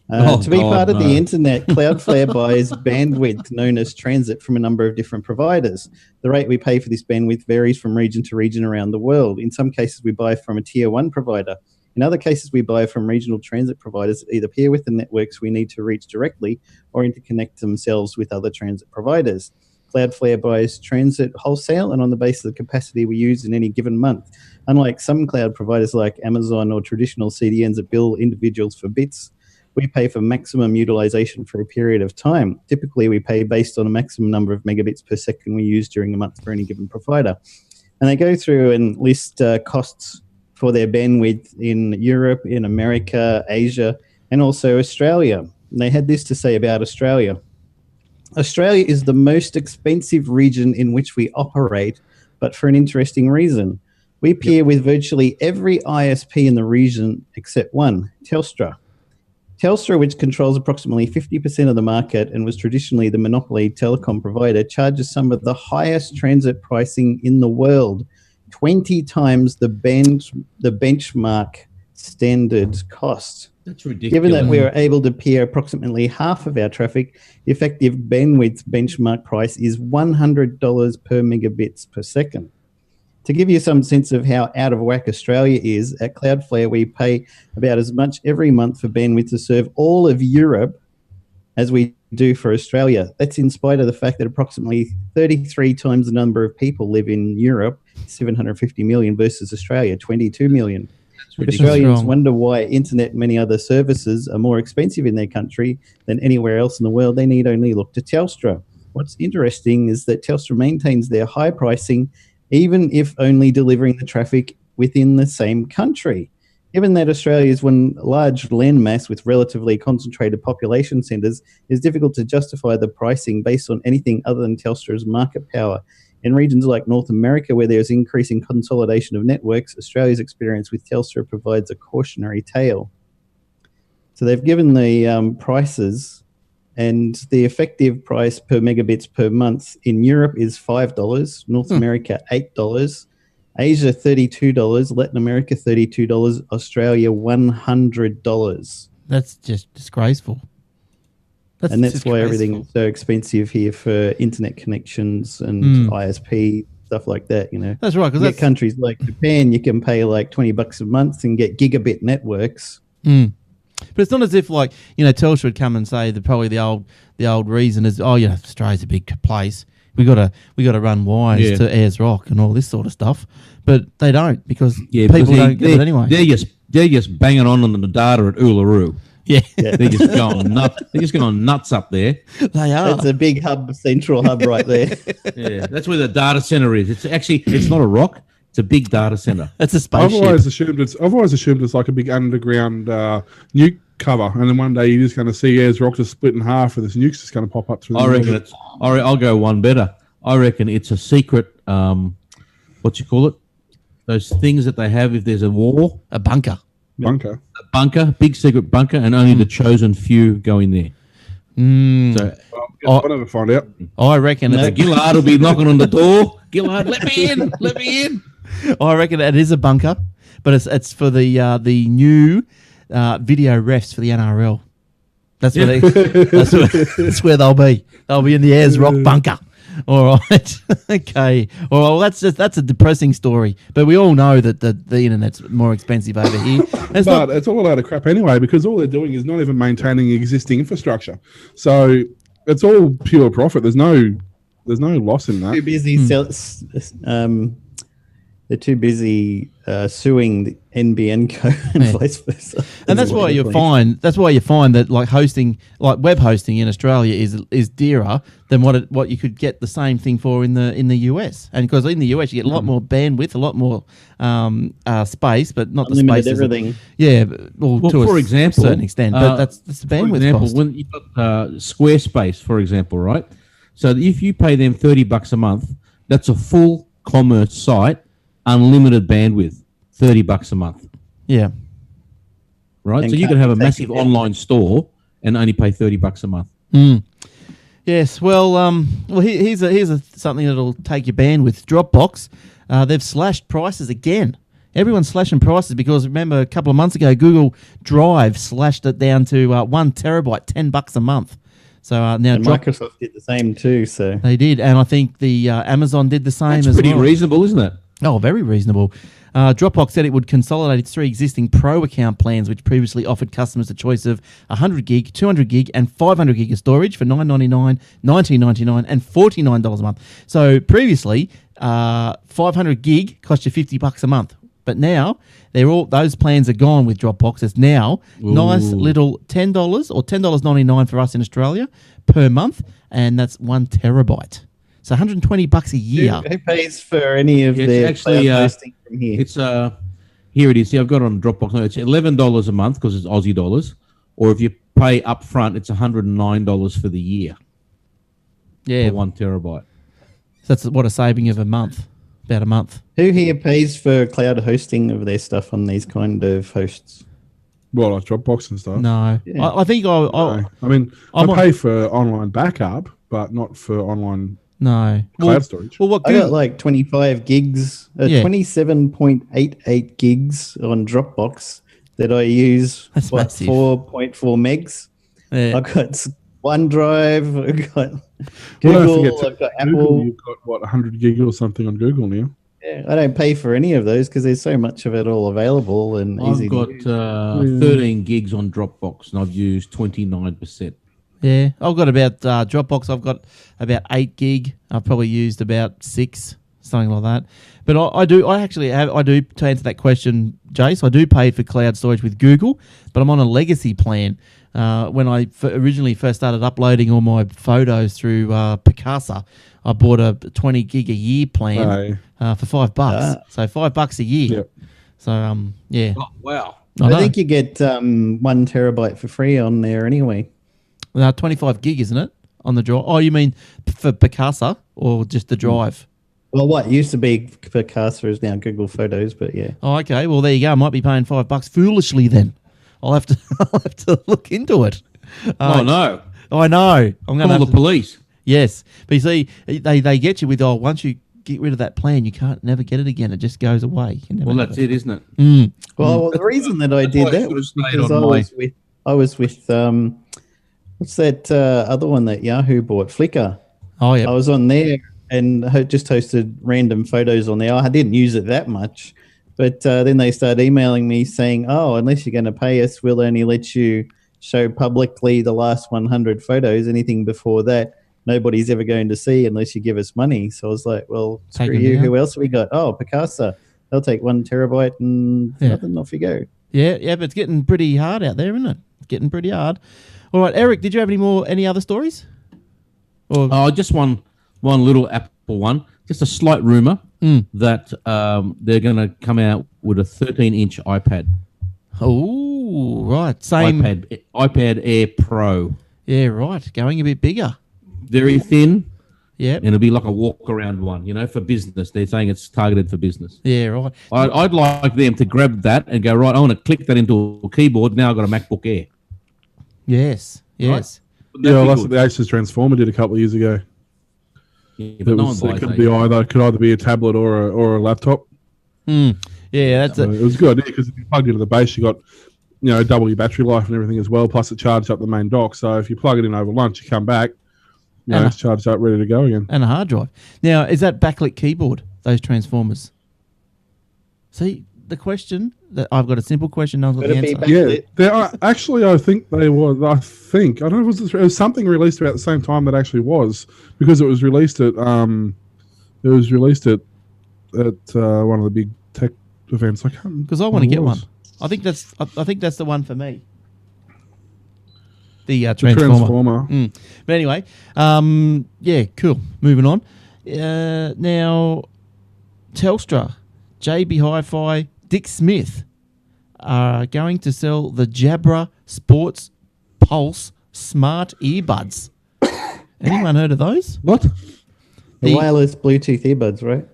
To be part of the internet, Cloudflare buys bandwidth known as transit from a number of different providers. The rate we pay for this bandwidth varies from region to region around the world. In some cases, we buy from a tier 1 provider. In other cases, we buy from regional transit providers that either peer with the networks we need to reach directly or interconnect themselves with other transit providers. Cloudflare buys transit wholesale and on the basis of the capacity we use in any given month. Unlike some cloud providers like Amazon or traditional CDNs that bill individuals for bits, we pay for maximum utilization for a period of time. Typically, we pay based on a maximum number of megabits per second we use during a month for any given provider. And they go through and list costs for their bandwidth in Europe, in America, Asia, and also Australia. And they had this to say about Australia. Australia is the most expensive region in which we operate, but for an interesting reason. We peer with virtually every ISP in the region except one, Telstra. Telstra, which controls approximately 50% of the market and was traditionally the monopoly telecom provider, charges some of the highest transit pricing in the world, 20 times the benchmark standard cost. That's ridiculous. Given that we are able to peer approximately half of our traffic, the effective bandwidth benchmark price is $100 per megabits per second. To give you some sense of how out of whack Australia is, at Cloudflare we pay about as much every month for bandwidth to serve all of Europe as we do for Australia. That's in spite of the fact that approximately 33 times the number of people live in Europe, 750 million versus Australia, 22 million. Australians wonder why internet and many other services are more expensive in their country than anywhere else in the world. They need only look to Telstra. What's interesting is that Telstra maintains their high pricing even if only delivering the traffic within the same country. Given that Australia is one large landmass with relatively concentrated population centres, it's difficult to justify the pricing based on anything other than Telstra's market power. In regions like North America, where there's increasing consolidation of networks, Australia's experience with Telstra provides a cautionary tale. So they've given the prices, and the effective price per megabits per month in Europe is $5, North America $8, Asia $32, Latin America $32, Australia $100. That's just disgraceful. That's why everything is so expensive here for internet connections and ISP, stuff like that, you know. That's right. Because countries like Japan, you can pay like $20 a month and get gigabit networks. But it's not as if, like, you know, Telstra would come and say that probably the old reason is, oh, you know, Australia's a big place. We got to run wires to Ayers Rock and all this sort of stuff. But they don't because people don't get it anyway. They're just banging on the data at Uluru. Yeah. They're just going nuts. They're just going nuts up there. They are. It's a big hub, central hub right there. Yeah, that's where the data center is. It's not a rock. It's a big data center. It's a spaceship. I've always assumed it's like a big underground nuke cover, and then one day you're just going to see Ayers Rock just split in half, and this nuke's just going to pop up through. I'll go one better. I reckon it's a secret. What you call it? Those things that they have if there's a war. A bunker. Bunker. A bunker, big secret bunker, and only the chosen few go in there. So I'll never find out. I reckon Gillard will be knocking on the door. Gillard, let me in. Let me in. I reckon it is a bunker, but it's for the new video refs for the NRL. That's where that's where they'll be. They'll be in the Ayers Rock bunker. All right. Okay. Well, that's a depressing story, but we all know that the internet's more expensive over here. It's all a load of crap anyway, because all they're doing is not even maintaining existing infrastructure. So it's all pure profit. There's no loss in that. Too busy they're too busy suing the NBN Co and vice versa. And that's why you find that like web hosting in Australia is dearer than what you could get the same thing for in the US. And because in the US you get a lot more bandwidth, a lot more space, but not unlimited the space. Everything. Yeah, well to for example, a certain extent, but that's the bandwidth cost. When you've got Squarespace, for example, right? So if you pay them $30 a month, that's a full commerce site. Unlimited bandwidth, $30 a month. Yeah. Right? So you can have a massive online store and only pay $30 a month. Yes, well, here's something that'll take your bandwidth. Dropbox, they've slashed prices again. Everyone's slashing prices because remember a couple of months ago, Google Drive slashed it down to 1 terabyte, $10 a month. So now and Microsoft did the same too. So they did, and I think the Amazon did the same as well. That's pretty reasonable, isn't it? Oh, very reasonable. Dropbox said it would consolidate its 3 existing Pro account plans, which previously offered customers a choice of 100 gig, 200 gig, and 500 gig of storage for $9.99, $19.99, and $49 a month. So previously, 500 gig cost you $50 a month, but now those plans are gone with Dropbox. It's now nice little $10 or $10.99 for us in Australia per month, and that's 1 terabyte. So $120 a year. Who pays for any of their cloud hosting from here? It's here it is. See, I've got it on Dropbox. It's $11 a month because it's Aussie dollars, or if you pay up front, it's $109 for the year. Yeah, for 1 terabyte. So that's what a saving of a month, about a month. Who here pays for cloud hosting of their stuff on these kind of hosts? Well, like Dropbox and stuff. No, Yeah. I think I mean, I pay for online backup, but not for online cloud storage. Well, what I got like 25 gigs, 27.88 gigs on Dropbox that I use. That's massive. 4.4 megs. Yeah. I've got OneDrive. I've got Well, don't Google. forget I've got Google, Apple. you've got, 100 gig or something on Google now. Yeah, I don't pay for any of those because there's so much of it all available and easy I've got to use. 13 gigs on Dropbox, and I've used 29%. Yeah, I've got about Dropbox. I've got about 8 gig. I've probably used about 6, something like that. But I do to answer that question, Jace. I do pay for cloud storage with Google, but I'm on a legacy plan. When I originally first started uploading all my photos through Picasa, I bought a 20 gig a year plan for $5. So $5 a year. Yep. So yeah. Oh, wow. I think you get 1 terabyte for free on there anyway. 25 gig, isn't it, on the drive? Oh, you mean for Picasa or just the drive? Well, what used to be Picasa is now Google Photos, but yeah. Oh, okay. Well, there you go. I might be paying $5 foolishly then. I'll have to look into it. Oh no! I know. I'm going to call the police. Yes, but you see, they get you with once you get rid of that plan, you can't never get it again. It just goes away. Well, that's it, isn't it? Mm. Well, the reason that I did that was because I was with what's that other one that Yahoo bought? Flickr. Oh yeah. I was on there and just posted random photos on there. I didn't use it that much, but then they started emailing me saying, "Oh, unless you're going to pay us, we'll only let you show publicly the last 100 photos. Anything before that, nobody's ever going to see unless you give us money." So I was like, "Well, screw you. Who else we got? Oh, Picasa. They'll take 1 terabyte and nothing. Off you go." Yeah, but it's getting pretty hard out there, isn't it? It's getting pretty hard. All right, Eric, did you have any other stories? Or just one little Apple one. Just a slight rumor that they're going to come out with a 13-inch iPad. Oh, right. Same iPad Air Pro. Yeah, right. Going a bit bigger. Very thin. Yeah. And it'll be like a walk-around one, for business. They're saying it's targeted for business. Yeah, right. I'd like them to grab that and go, right, I want to click that into a keyboard. Now I've got a MacBook Air. Yes. Right? Yeah, that's what the Asus Transformer did a couple of years ago. Yeah, but it could either be a tablet or a laptop. Yeah, it was a good idea because if you plugged into the base, you got double your battery life and everything as well. Plus, it charged up the main dock. So if you plug it in over lunch, you come back, it's charged up, ready to go again. And a hard drive. Now, is that backlit keyboard? Those Transformers. See the question that I've got a simple question. No one's got the answer. Yeah, there are, actually, I think they was. I don't know. It was something released about the same time that actually was because it was released at one of the big tech events. I can't because I want to get one. I think that's the one for me. The Transformer. But anyway, yeah, cool. Moving on. Now, Telstra, JB Hi-Fi, Dick Smith are going to sell the Jabra Sport Pulse smart earbuds. Anyone heard of those? What? The wireless Bluetooth earbuds, right?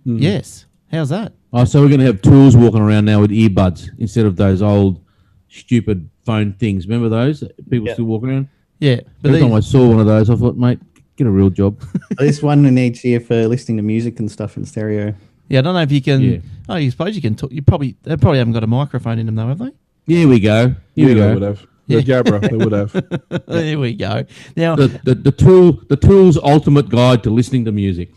Yes. How's that? Oh, so we're going to have tools walking around now with earbuds instead of those old stupid phone things. Remember those? People still walking around? Yeah, but Every time I saw one of those, I thought, mate, get a real job. This one in each ear for listening to music and stuff in stereo. yeah, I don't know if you can. Yeah. Oh, you suppose you can talk. They probably haven't got a microphone in them though, have they? Here we go. Here we They go. would have. Yeah. The Jabra, they would have. There we go. Now, The tool's ultimate guide to listening to music.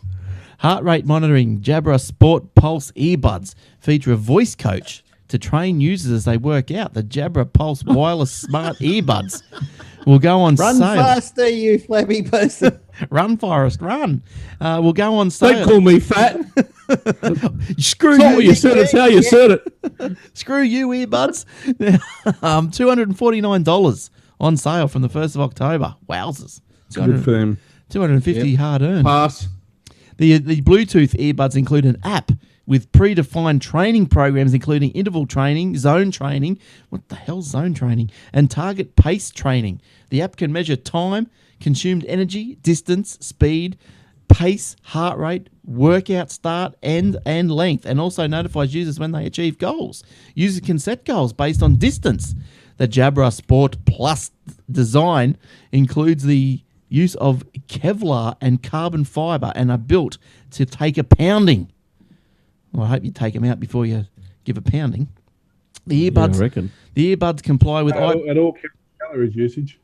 heart rate monitoring Jabra Sport Pulse earbuds feature a voice coach to train users as they work out. The Jabra Pulse wireless smart earbuds will go on Run sale. faster, you flabby person. Run, Forrest, run. Will go on sale. Don't call me fat. Screw It's not what you. you said, it's how you said it. Screw you, earbuds. $249 on sale from the 1st of October. Wowzers. Good for them. 250 hard earned. Pass. The Bluetooth earbuds include an app with predefined training programs, including interval training, zone training. What the hell's zone training? And target pace training. The app can measure time, consumed energy, distance, speed, pace, heart rate, workout start, end, and length, and also notifies users when they achieve goals. Users can set goals based on distance. The Jabra Sport Plus design includes the use of Kevlar and carbon fiber and are built to take a pounding. Well, I hope you take them out before you give a pounding. The earbuds, I reckon. the earbuds comply with At all calories usage.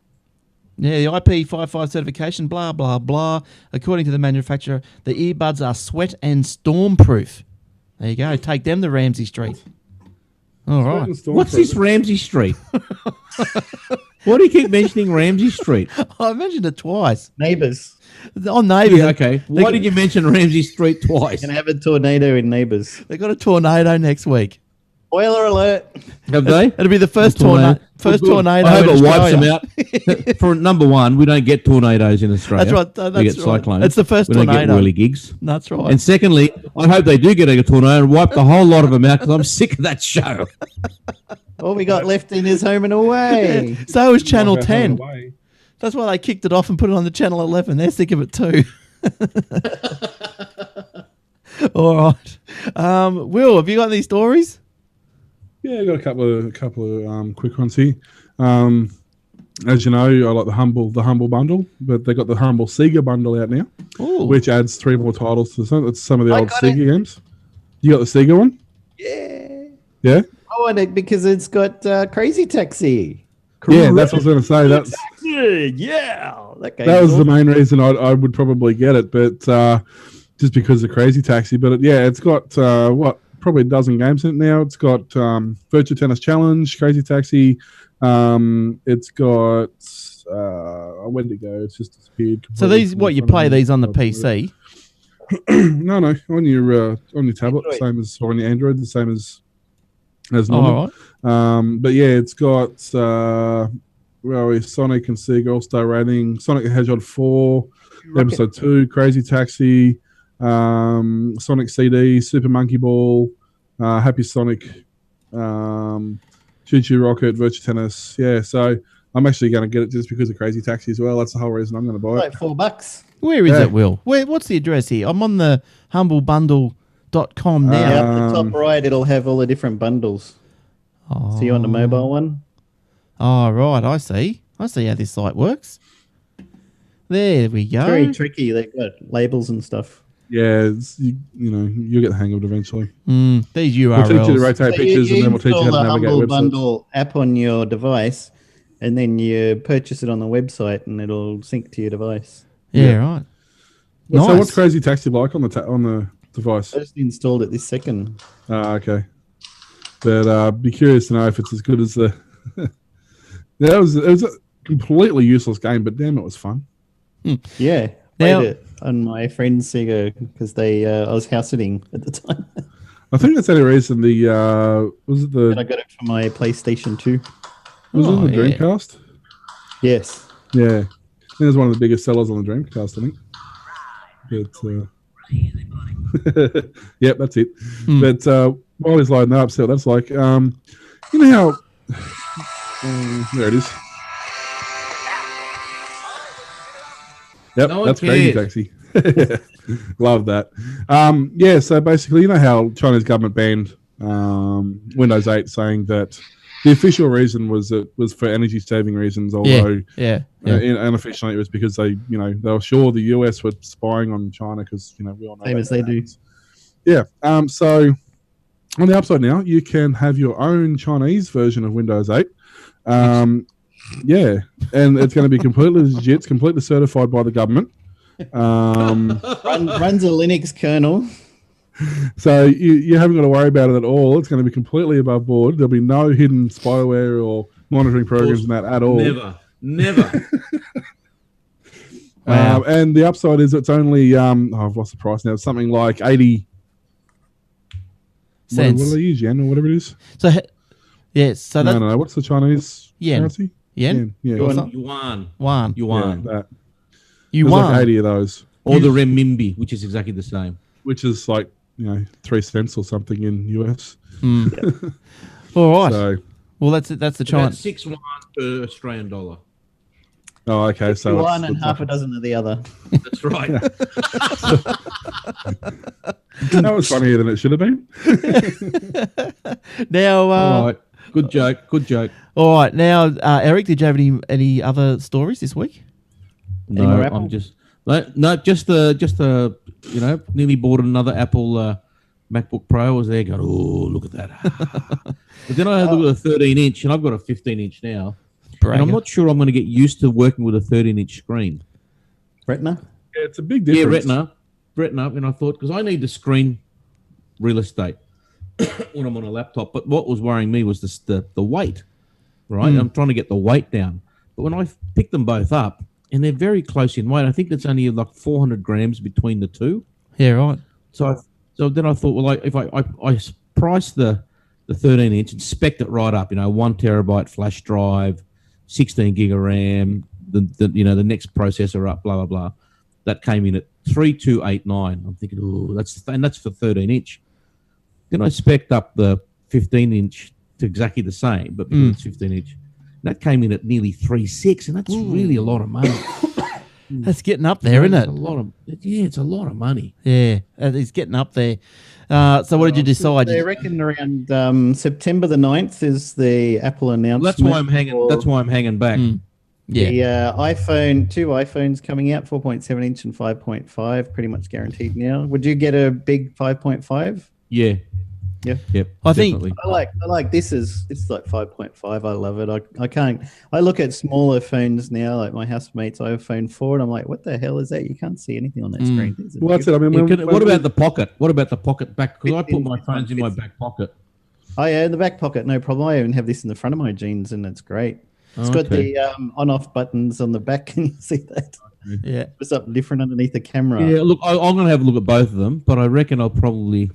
the IP55 certification, blah, blah, blah. According to the manufacturer, the earbuds are sweat and storm proof. There you go. Take them to Ramsey Street. All right. What's this Ramsey Street? Why do you keep mentioning Ramsey Street? I mentioned it twice. Neighbours. On Neighbours. Yeah, okay. Why did you mention Ramsey Street twice? Gonna have a tornado in Neighbours. They got a tornado next week. Spoiler alert. Have they? It'll be the first Tornado. tornado. I hope in it wipes Australia. them out. For number one, we don't get tornadoes in Australia. That's right. we get That's right. cyclones. It's the first we don't tornado. get whirly gigs. That's right. And secondly, I hope they do get a tornado and wipe the whole lot of them out because I'm sick of that show. All we got left in is home and away. So is Channel Knock our 10. phone away. That's why they kicked it off and put it on the Channel 11. They're sick of it too. All right. Will, have you got any stories? Yeah, I got a couple of quick ones here. As you know, I like the humble bundle, but they got the humble Sega bundle out now, Ooh. which adds 3 more titles to some of the I old got Sega games. You got the Sega one? Yeah. Yeah, I want it because it's got Crazy Taxi. yeah. That's what I was going to say. Yeah. That was the main reason I would probably get it, but just because of Crazy Taxi. But it's got probably a dozen games in it now. It's got Virtua Tennis Challenge, Crazy Taxi. It's got where did it go? It's just disappeared. So these, what you play these on the PC? No, on your tablet, Android. same as, or on your Android, the same as normal. All right. But yeah, it's got Sonic and Sega All-Star Rating, Sonic the Hedgehog 4, Episode 2, Crazy Taxi, Sonic CD, Super Monkey Ball, Happy Sonic, Choo Choo Rocket, Virtua Tennis. Yeah, so I'm actually going to get it just because of Crazy Taxi as well. That's the whole reason I'm going to buy it. Like $4. Where is it, Will? What's the address here? I'm on the humblebundle.com now. Yeah, up the top right, it'll have all the different bundles. Oh. See you on the mobile one? Oh, right. I see how this site works. There we go. Very tricky. They've got labels and stuff. Yeah, you'll get the hang of it eventually. These We'll teach you to URLs. rotate So pictures and then we'll teach you how to install the navigate Humble websites. Bundle app on your device, and then you purchase it on the website, and it'll sync to your device. Yeah, right. So Nice. what's Crazy Taxi like on the device? I just installed it this second. Okay. But be curious to know if it's as good as the. It was a completely useless game, but damn, it was fun. Yeah, Now- played it on my friend's Sega because I was house sitting at the time, I think that's the only reason the and I got it for my PlayStation 2. was it Oh, the yeah. Dreamcast? Yes. Yeah, I think it was one of the biggest sellers on the Dreamcast. I think. But yep, that's it. But while he's loading that up, see what that's like. You know how there it is. Yep, No one that's Crazy cares. Taxi. Love that. Yeah, so basically, you know how China's government banned Windows 8, saying that The official reason was for energy saving reasons, although unofficially it was because they were sure the US were spying on China because we all know same as they do. Yeah. So on the upside now, you can have your own Chinese version of Windows 8. Yeah, and it's going to be completely legit. It's completely certified by the government. Runs a Linux kernel. So you haven't got to worry about it at all. It's going to be completely above board. There'll be no hidden spyware or monitoring programs in that at all. Never. Wow. And the upside is it's only I've lost the price now. It's something like 80 cents. What do they use, yen or whatever it is? So yes, so no. What's the Chinese currency? Yen. Yeah. Yuan. Yuan. Yeah, that. Yuan. There's like 80 of those. Or the renminbi, which is exactly the same. Which is like 3 cents or something in US. All right. So, well, that's the China. About 6 yuan per Australian dollar. Oh, okay. So one and half a dozen of the other. That's right. That was funnier than it should have been. Now, all right. Good joke. All right. Now, Eric, did you have any other stories this week? No, I'm just nearly bought another Apple MacBook Pro. I was there going, oh, look at that. But then I had a look at a 13-inch, and I've got a 15-inch now. And I'm not sure I'm going to get used to working with a 13-inch screen. Retina? Yeah, it's a big difference. Yeah, Retina. And I thought, because I need the screen real estate when I'm on a laptop. But what was worrying me was the weight, right? I'm trying to get the weight down. But when I picked them both up, and they're very close in weight, I think it's only like 400 grams between the two. Yeah, right. So then I thought, well, if I price the 13-inch and spec'd it right up, 1 terabyte flash drive, 16 gig of RAM, the next processor up, blah blah blah. That came in at 3289. I'm thinking, oh, that's for 13-inch. Then I spec'd up the 15-inch to exactly the same, but because it's 15-inch, that came in at nearly 3.6, and that's really a lot of money. That's getting up there, isn't it? It's a lot of money. Yeah, it's getting up there. So what did you decide? They reckon around September the 9th is the Apple announcement. Well, that's why I'm hanging back. Yeah. The two iPhones coming out, 4.7 inch and 5.5, pretty much guaranteed now. Would you get a big 5.5? Yeah. Yeah. Yep. I think I like this it's like 5.5. I love it. I look at smaller phones now, like my housemate's iPhone 4, and I'm like, what the hell is that? You can't see anything on that screen. Well, that's it. I mean, what about the pocket? What about the pocket back? Because I put my phones in my back pocket. Oh yeah, in the back pocket, no problem. I even have this in the front of my jeans, and it's great. It's got the on-off buttons on the back. Can you see that? Yeah. It's up different underneath the camera. Yeah, look, I'm going to have a look at both of them, but I reckon I'll probably,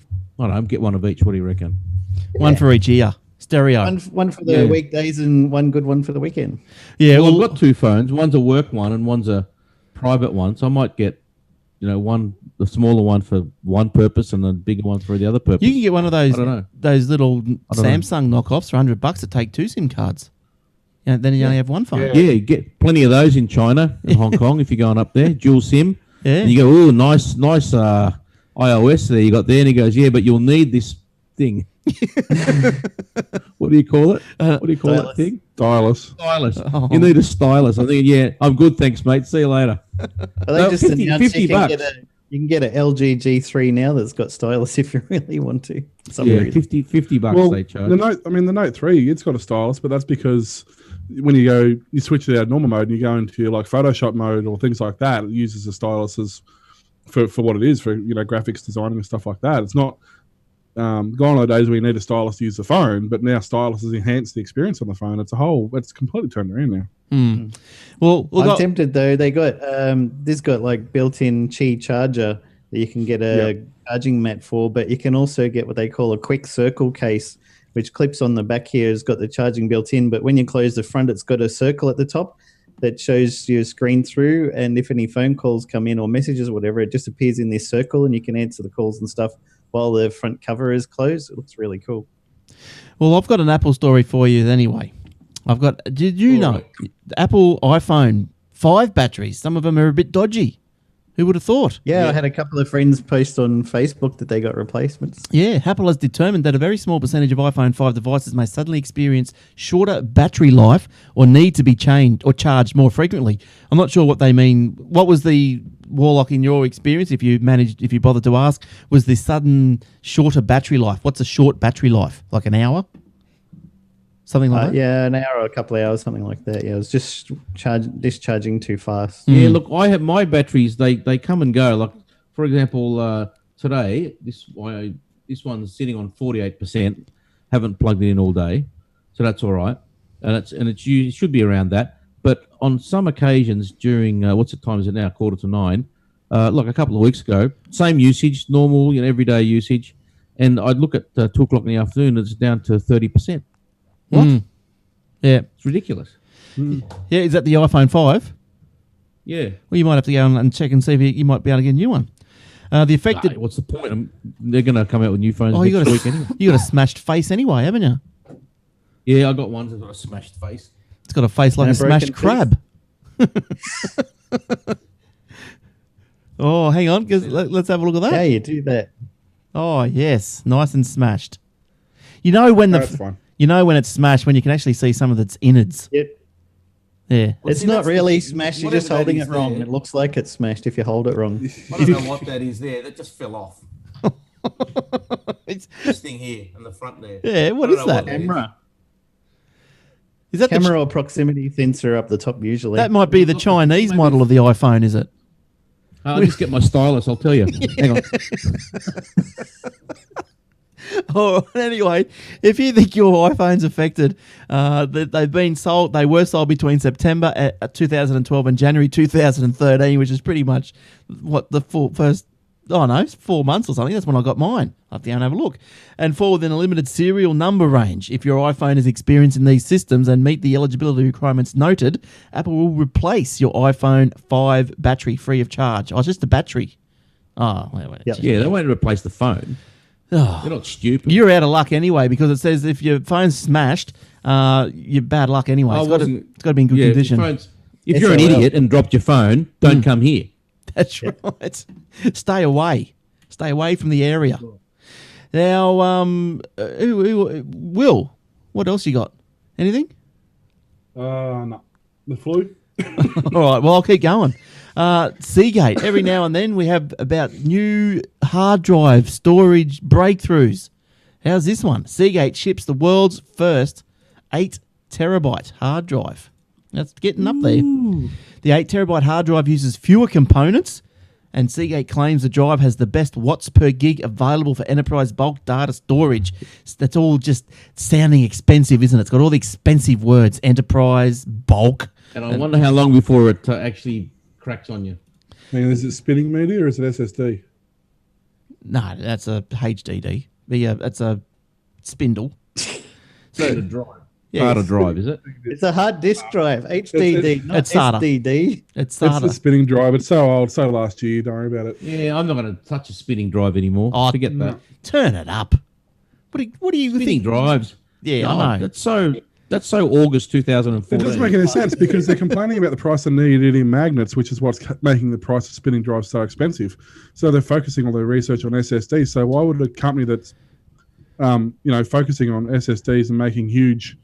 get one of each. What do you reckon? One for each ear. Stereo. One for the weekdays and one good one for the weekend. Yeah, well, I've got 2 phones. One's a work one and one's a private one. So I might get, the smaller one for one purpose and the bigger one for the other purpose. You can get one of those. I don't know. Those little Samsung knockoffs for $100 that take 2 SIM cards. Then you only have one phone. Yeah, you get plenty of those in China and Hong Kong if you're going up there. Dual SIM. Yeah. And you go, oh, nice iOS there you got there. And he goes, yeah, but you'll need this thing. What do you call it? What do you call that thing? Stylus. Oh. You need a stylus. I think, yeah, I'm good, thanks, mate. See you later. They just announced $50. You can get an LG G3 now that's got stylus if you really want to. Yeah, $50 they charge. The Note 3, it's got a stylus, but that's because when you switch to the normal mode and you go into like Photoshop mode or things like that, it uses the stylus as for what it is, for graphics designing and stuff like that. It's not gone are the days where you need a stylus to use the phone, but now stylus has enhanced the experience on the phone. It's completely turned around now. Well, I'm tempted though. They got this got like built-in Qi charger that you can get a charging mat for, but you can also get what they call a quick circle case, which clips on the back here. Has got the charging built in, but when you close the front, it's got a circle at the top that shows your screen through, and if any phone calls come in or messages or whatever, it just appears in this circle, and you can answer the calls and stuff while the front cover is closed. It looks really cool. Well, I've got an Apple story for you anyway. Did you know the Apple iPhone 5 batteries, some of them are a bit dodgy. Who would have thought? Yeah, I had a couple of friends post on Facebook that they got replacements. Yeah, Apple has determined that a very small percentage of iPhone 5 devices may suddenly experience shorter battery life or need to be changed or charged more frequently. I'm not sure what they mean. What was the Warlock in your experience, if you bothered to ask, was the sudden shorter battery life? What's a short battery life? Like an hour? Something like that? Yeah, an hour or a couple of hours, something like that. Yeah, it was just discharging too fast. Yeah, look, I have my batteries. They come and go. Like, for example, today this one's sitting on 48%. Haven't plugged it in all day, so that's all right. And it should be around that. But on some occasions during what's the time is it now? 8:45. Like a couple of weeks ago, same usage, normal, everyday usage, and I'd look at 2:00 in the afternoon, and it's down to 30%. What? Yeah. It's ridiculous. Yeah, is that the iPhone 5? Yeah. Well, you might have to go and check and see if you might be able to get a new one. The affected... What's the point? They're going to come out with new phones next week anyway. You got a smashed face anyway, haven't you? Yeah, I got one that's got a smashed face. It's got a face like a smashed crab. Oh, hang on. Let's have a look at that. Yeah, you do that. Oh, yes. Nice and smashed. You know when That's fine. You know when it's smashed, when you can actually see some of its innards. Yep. Yeah. Well, it's not really smashed. You're just holding it wrong. There. It looks like it's smashed if you hold it wrong. I don't know what that is there. That just fell off. This thing here in the front there. Yeah, what is that? Camera. Is that camera or proximity sensor up the top usually? That might be the Chinese model of the iPhone, is it? I'll just get my stylus, I'll tell you. Hang on. Oh, anyway, if you think your iPhone's affected, they were sold between September 2012 and January 2013, which is pretty much what the first 4 months or something. That's when I got mine. I'll have to go and have a look. And fall within a limited serial number range. If your iPhone is experiencing these systems and meet the eligibility requirements noted, Apple will replace your iPhone 5 battery free of charge. Oh, it's just the battery. Oh, wait. Yep. Yeah, they won't replace the phone. Oh, They're not stupid. you're out of luck anyway, because it says if your phone's smashed, you're bad luck anyway. It's got to be in good condition. If you're an idiot and dropped your phone, don't come here. That's right. Stay away. Stay away from the area. Now, Will, what else you got? Anything? No. The flu. All right, well, I'll keep going. Seagate, every now and then we have about new hard drive storage breakthroughs. How's this one? Seagate ships the world's first 8 terabyte hard drive. That's getting up there. The 8 terabyte hard drive uses fewer components, and Seagate claims the drive has the best watts per gig available for enterprise bulk data storage. That's all just sounding expensive, isn't it? It's got all the expensive words, enterprise, bulk. And I wonder how long before it actually cracks on you. Is it spinning media or is it SSD? No, that's a HDD. That's a spindle. So the drive. Yeah, Part of drive, is it? It's a hard disk drive. HDD, not It's SATA. SDD. It's It's SATA. the spinning drive. It's so old, so last year. Don't worry about it. Yeah, I'm not going to touch a spinning drive anymore. Oh, Forget that. Turn it up. What do you Spinning think? drives. Yeah, I know. That's so August 2014. It doesn't make any sense because they're complaining about the price of neodymium magnets, which is what's making the price of spinning drives so expensive. So they're focusing all their research on SSD. So why would a company that's, focusing on SSDs and making huge,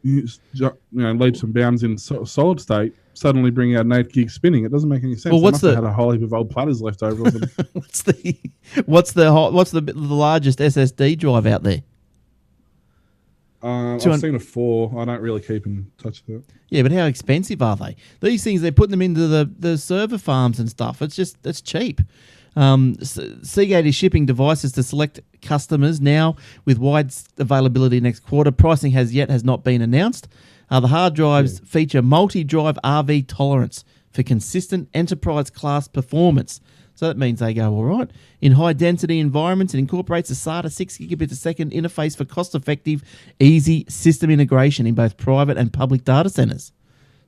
leaps and bounds in solid state suddenly bring out an 8 gig spinning? It doesn't make any sense. Well, They must have had a whole heap of old platters left over. Or something. what's the largest SSD drive out there? I've seen a 4. I don't really keep in touch with it. Yeah, but how expensive are they? These things, they're putting them into the server farms and stuff. It's cheap. Seagate is shipping devices to select customers now with wide availability next quarter. Pricing has not been announced. The hard drives feature multi-drive RV tolerance for consistent enterprise-class performance. So that means they go all right. In high-density environments, it incorporates a SATA 6 gigabit per second interface for cost-effective, easy system integration in both private and public data centers.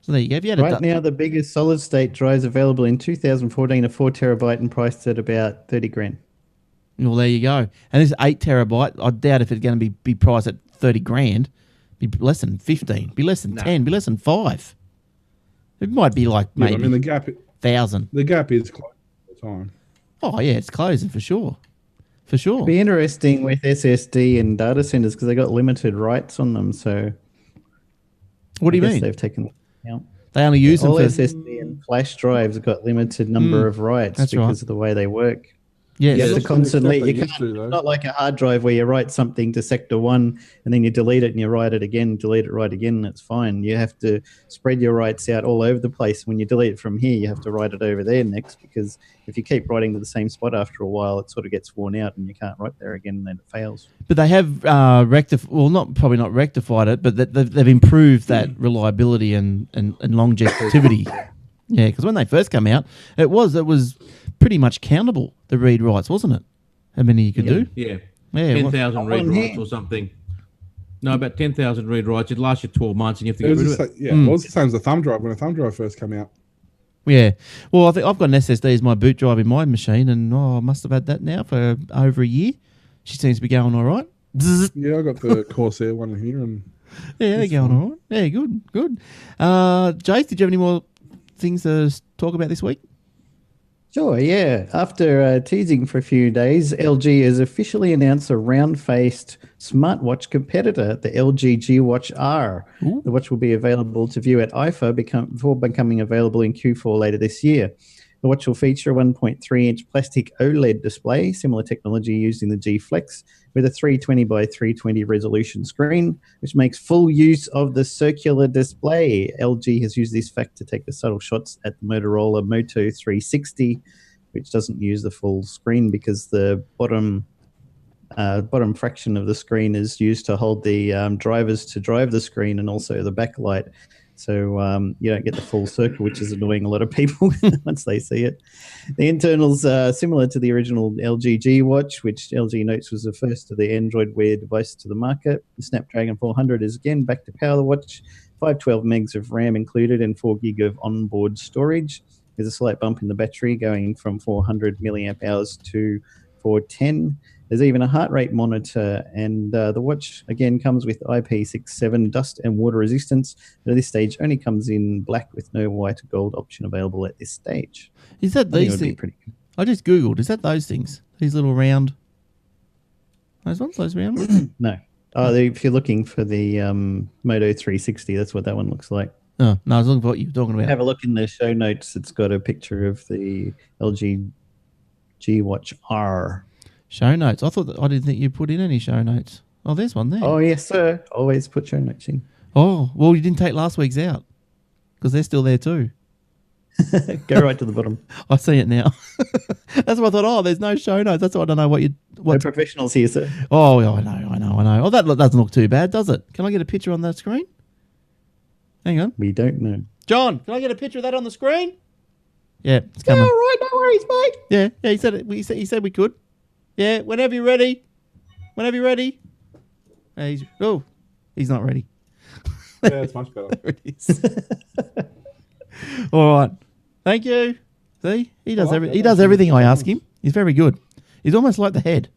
So there you go. If you had Right now, the biggest solid-state drives available in 2014 are 4 terabyte and priced at about 30 grand. Well, there you go. And this 8 terabyte, I doubt if it's going to be priced at 30 grand. Be less than 15. Be less than 10. Be less than 5. It might be like maybe the gap. 1,000. The gap is close. time. Oh, yeah, it's closing for sure. For sure. It'd be interesting with SSD and data centers because they got limited rights on them. So, What do you I guess mean? they've taken out. They only use them All for... SSD and flash drives have got limited number of rights that's because right. of the way they work. Yes. You have to to the constantly. extent You they can't. used to, though. It's not like a hard drive where you write something to sector 1 and then you delete it and you write it again, delete it, write again. And it's fine. You have to spread your writes out all over the place. When you delete it from here, you have to write it over there next, because if you keep writing to the same spot after a while, it sort of gets worn out and you can't write there again, and then it fails. But they have probably not rectified it, but they've improved that reliability and longevity. Yeah, because when they first came out, it was pretty much countable, the read writes, wasn't it? How many you could do? Yeah. Yeah, 10,000 read writes or something. No, about 10,000 read writes. It'd last you 12 months and you have to get rid of it. It was the same as the thumb drive when a thumb drive first came out. Yeah. Well, I think I've got an SSD as my boot drive in my machine, and I must have had that now for over a year. She seems to be going all right. Yeah, I got the Corsair one here, and Yeah, they're going all right. Yeah, good. Jace, did you have any more things to talk about this week? Sure, yeah. After teasing for a few days, LG has officially announced a round-faced smartwatch competitor, the LG G Watch R. Ooh. The watch will be available to view at IFA before becoming available in Q4 later this year. The watch will feature a 1.3-inch plastic OLED display, similar technology used in the G Flex, with a 320 by 320 resolution screen, which makes full use of the circular display. LG has used this fact to take the subtle shots at the Motorola Moto 360, which doesn't use the full screen because the bottom fraction of the screen is used to hold the drivers to drive the screen, and also the backlight. So you don't get the full circle, which is annoying a lot of people once they see it. The internals are similar to the original LG G Watch, which LG notes was the first of the Android Wear device to the market. The Snapdragon 400 is again back to power the watch, 512 megs of RAM included and 4 gig of onboard storage. There's a slight bump in the battery going from 400 milliamp hours to 410. There's even a heart rate monitor, and the watch, again, comes with IP67 dust and water resistance. But at this stage, only comes in black with no white or gold option available at this stage. Is that these things? I just Googled. Is that those things? These little round... Those ones? Those round ones? No. If you're looking for the Moto 360, that's what that one looks like. Oh, no, I was looking for what you were talking about. Have a look in the show notes. It's got a picture of the LG G Watch R. Show notes. I didn't think you put in any show notes. Oh, there's one there. Oh, yes, sir. Always put show notes in. Oh, well, you didn't take last week's out because they're still there too. Go right to the bottom. I see it now. That's what I thought. Oh, there's no show notes. That's why I don't know what you... We're professionals here, sir. Oh, I know. Oh, that doesn't look too bad, does it? Can I get a picture on that screen? Hang on. We don't know. John, can I get a picture of that on the screen? Yeah, it's coming. Yeah, all right. No worries, mate. Yeah, he said it. He said we could. Yeah, whenever you're ready. Whenever you're ready. He's not ready. Yeah, it's much better. There it is. All right. Thank you. See? He does everything I ask him. He's very good. He's almost like the head.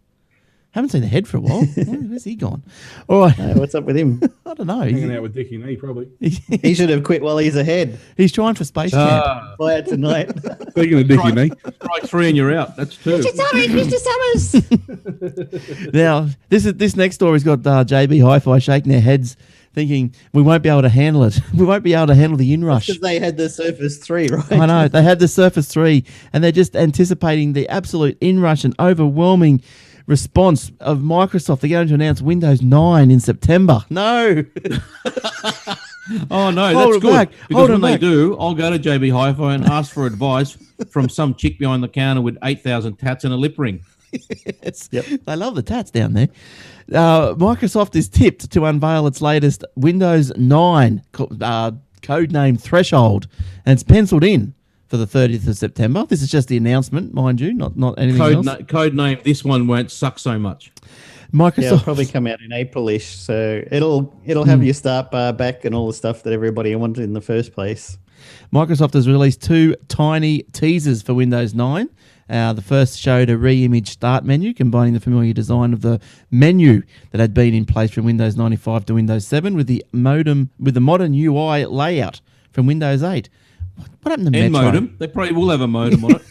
Haven't seen the head for a while. Where's he gone? All right. What's up with him? I don't know. Hanging out with Dickie Nee, probably. He should have quit while he's ahead. He's trying for Space Camp. Fly out tonight. Speaking of Dickie Nee. Strike 3 and you're out. That's 2. Mr. Summers. Now, this next story's got JB Hi-Fi shaking their heads, thinking we won't be able to handle it. We won't be able to handle the inrush. Because they had the Surface 3, right? I know. They had the Surface 3, and they're just anticipating the absolute inrush and overwhelming response of Microsoft. They're going to announce Windows 9 in September. No. Oh, no, Hold that's it good. back. Because Hold when it they back. do, I'll go to JB Hi-Fi and ask for advice from some chick behind the counter with 8,000 tats and a lip ring. They love the tats down there. Microsoft is tipped to unveil its latest Windows 9 codename Threshold, and it's penciled in for the 30th of September. This is just the announcement, mind you, not anything else. Codename, this one won't suck so much. Microsoft Yeah, it'll probably come out in April-ish, so it'll have your start bar back and all the stuff that everybody wanted in the first place. Microsoft has released 2 tiny teasers for Windows 9. The first showed a re-imaged start menu, combining the familiar design of the menu that had been in place from Windows 95 to Windows 7 with the modern UI layout from Windows 8. What happened to And Metro? modem. They probably will have a modem on it.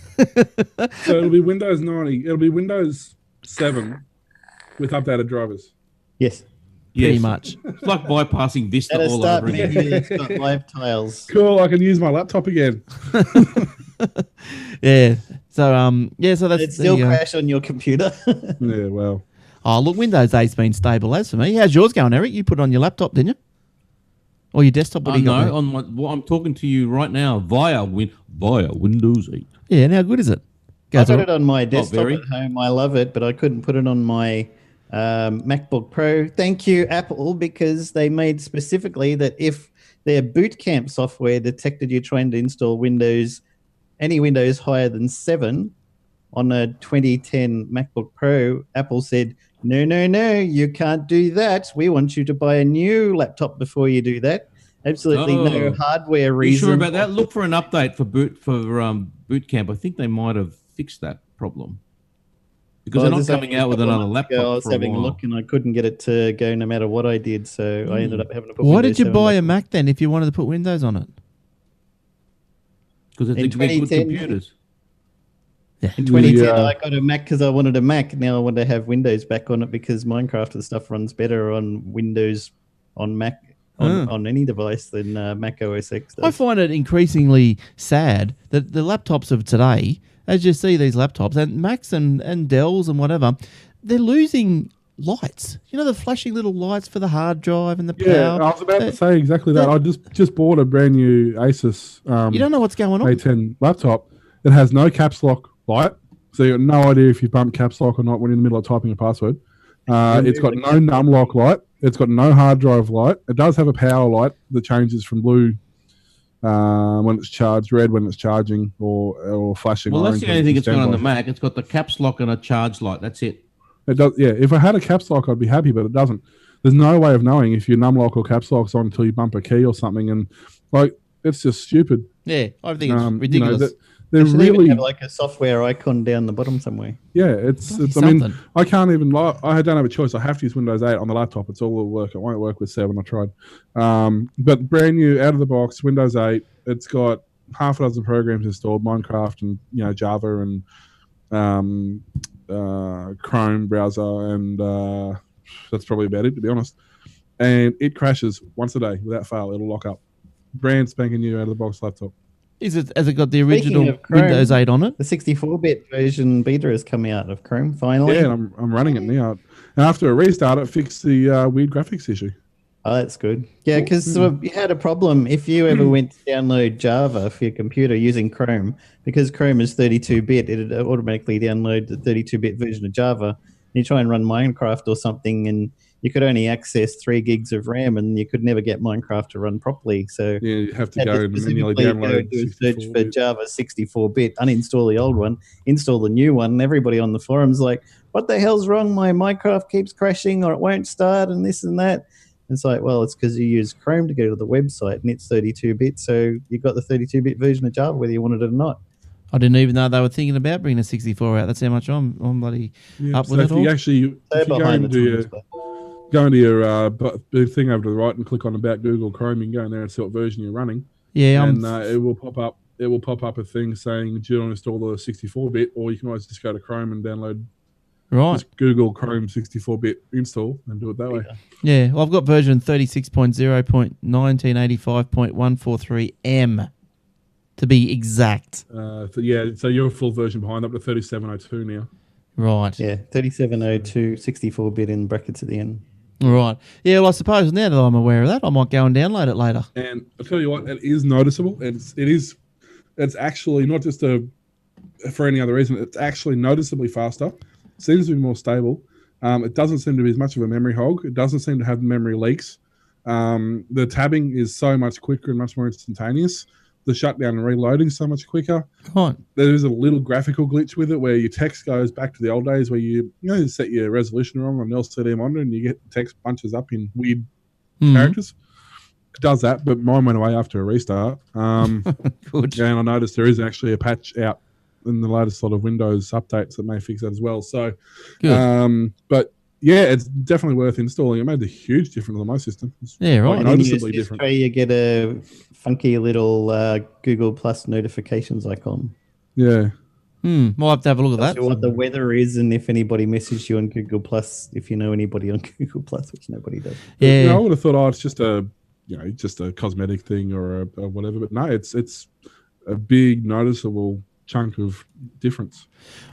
So it'll be Windows 90. It'll be Windows 7 with updated drivers. Yes. Pretty much. It's like bypassing Vista At a all start over again. menu that's got live tiles. Cool. I can use my laptop again. Yeah. So so that's It still crash on your computer. Yeah. Well. Oh, look, Windows 8's been stable as for me. How's yours going, Eric? You put it on your laptop, didn't you? Or your desktop? What do you got? No, I'm talking to you right now via Windows 8. Yeah, and how good is it? I got it on my desktop very. at home. I love it, but I couldn't put it on my MacBook Pro. Thank you, Apple, because they made specifically that if their boot camp software detected you trying to install any Windows higher than 7 on a 2010 MacBook Pro, Apple said, no, you can't do that. We want you to buy a new laptop before you do that. Absolutely no hardware Are you reason. sure about that? Look for an update for Boot Camp. I think they might have fixed that problem. Because they're not coming out with another laptop. I was having a look and I couldn't get it to go no matter what I did, so I ended up having to put Why Windows did you 7 buy back a on. Mac then if you wanted to put Windows on it? Because In they're good 2010, computers. In 2010, Yeah. I got a Mac because I wanted a Mac. Now I want to have Windows back on it because Minecraft and stuff runs better on Windows, on Mac, on any device than Mac OS X does. I find it increasingly sad that the laptops of today, as you see these laptops, and Macs and Dells and whatever, they're losing lights. You know, the flashing little lights for the hard drive and the Yeah, power. I was about to say exactly that. I just bought a brand new Asus You don't know what's going on. A10 laptop. It has no caps lock light, so you got no idea if you bump caps lock or not when you're in the middle of typing a password. It's got no num lock light. It's got no hard drive light. It does have a power light that changes from blue when it's charged, red when it's charging, or flashing. Well, that's orange the when only thing it's it's got on the standby. Mac. It's got the caps lock and a charge light. That's it. It does. Yeah, if I had a caps lock, I'd be happy, but it doesn't. There's no way of knowing if your num lock or caps lock's on until you bump a key or something, and it's just stupid. Yeah, I think it's ridiculous. They're Should even really have like a software icon down the bottom somewhere. Yeah, it's. I something. mean, I can't even. I don't have a choice. I have to use Windows 8 on the laptop. It's all will work. It won't work with 7. I tried. But brand new, out of the box, Windows 8. It's got half a dozen programs installed: Minecraft and Java and Chrome browser, and that's probably about it, to be honest. And it crashes once a day without fail. It'll lock up. Brand spanking new out of the box laptop. Has it got the Speaking original of Chrome, Windows 8 on it? The 64-bit version beta has come out of Chrome finally. Yeah, and I'm running it now. And after a restart, it fixed the weird graphics issue. Oh, that's good. Yeah, because you had a problem if you ever went to download Java for your computer using Chrome, because Chrome is 32-bit, it automatically download the 32-bit version of Java. You try and run Minecraft or something, and you could only access 3 gigs of RAM, and you could never get Minecraft to run properly. So Yeah, you have to had go and manually specifically download. do a search for 64-bit. Java 64-bit, uninstall the old one, install the new one, and everybody on the forums like, what the hell's wrong? My Minecraft keeps crashing, or it won't start, and this and that. And it's like, well, it's because you use Chrome to go to the website, and it's 32-bit, so you got the 32-bit version of Java, whether you wanted it or not. I didn't even know they were thinking about bringing a 64 out. That's how much I'm bloody up with it if all. you actually They're if you behind the times, but- go into your thing over to the right and click on About Google Chrome, you can go in there and see what version you're running. Yeah, And it will pop up. It will pop up a thing saying, do you want to install the 64-bit, or you can always just go to Chrome and download. right. Just Google Chrome 64-bit install and do it that way. Yeah, well, I've got version 36.0.1985.143M to be exact. So you're a full version behind, up to 3702 now. Right. Yeah, 3702, 64-bit in brackets at the end. Right. Yeah, well, I suppose now that I'm aware of that, I might go and download it later. And I'll tell you what, it is noticeable. It's actually not just for any other reason. It's actually noticeably faster. Seems to be more stable. It doesn't seem to be as much of a memory hog. It doesn't seem to have memory leaks. The tabbing is so much quicker and much more instantaneous. The shutdown and reloading is so much quicker. Right. There is a little graphical glitch with it where your text goes back to the old days where you set your resolution wrong on the LCD monitor and you get text bunches up in weird characters. It does that, but mine went away after a restart. Good. And I noticed there is actually a patch out in the latest lot of Windows updates that may fix that as well. So, Good. but yeah, it's definitely worth installing. It made a huge difference on my system. It's Yeah, right. quite And noticeably this different. way you get a funky little Google Plus notifications icon. Yeah. We'll have to have a look at Tells that. you what the weather is, and if anybody messaged you on Google Plus, if you know anybody on Google Plus, which nobody does. Yeah. You know, I would have thought, it's just a, just a cosmetic thing or a whatever. But no, it's a big noticeable chunk of difference.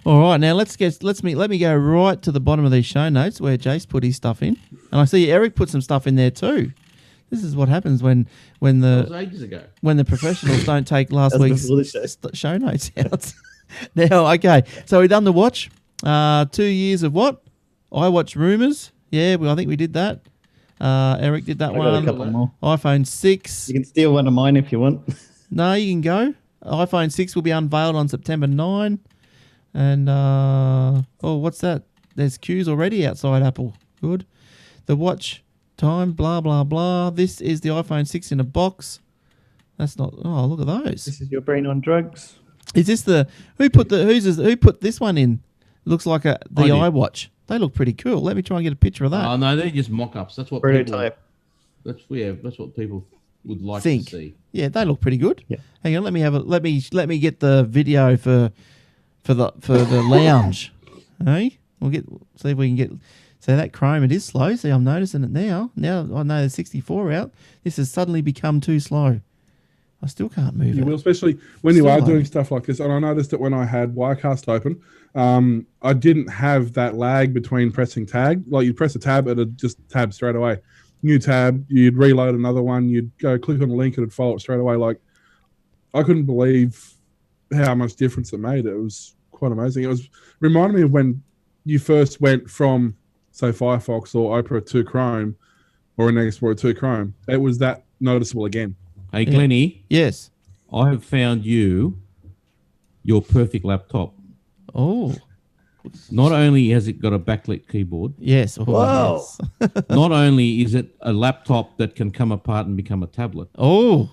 All right, now let me go right to the bottom of these show notes where Jace put his stuff in, and I see Eric put some stuff in there too. This is what happens when That was ages ago. when the professionals don't take last week's before the show notes out. Now, okay, so we've done the watch. 2 years of what? iWatch Rumours. Yeah, I think we did that. Eric did that I got a one. couple more. iPhone 6. You can steal one of mine if you want. No, you can go. iPhone 6 will be unveiled on September 9. And, what's that? There's queues already outside Apple. Good. The watch time, blah, blah, blah. This is the iPhone 6 in a box. That's not... Oh, look at those. This is your brain on drugs. Is this the... Who put this one in? Looks like the I did. iWatch. They look pretty cool. Let me try and get a picture of that. Oh no, they're just mock-ups. That's what Prototype. people. That's what people would like Think. to see. Yeah, they look pretty good. Yeah. Hang on, let me get the video for the lounge. Hey, see if we can get. So that Chrome, it is slow. See, I'm noticing it now. Now I know there's 64 out. This has suddenly become too slow. I still can't move You it. will, especially when Still you are loading. doing stuff like this. And I noticed that when I had Wirecast open, I didn't have that lag between pressing tab. Like you press a tab, it'd just tab straight away. New tab, you'd reload another one, you'd go click on a link, it'd follow it straight away. Like I couldn't believe how much difference it made. It was quite amazing. It was reminded me of when you first went from, say, Firefox or Opera to Chrome or Internet Explorer to Chrome. It was that noticeable again. Hey, Glennie, Yes. I have found your perfect laptop. Oh. Not only has it got a backlit keyboard, Yes. Oh, Whoa. yes. not only is it a laptop that can come apart and become a tablet, Oh.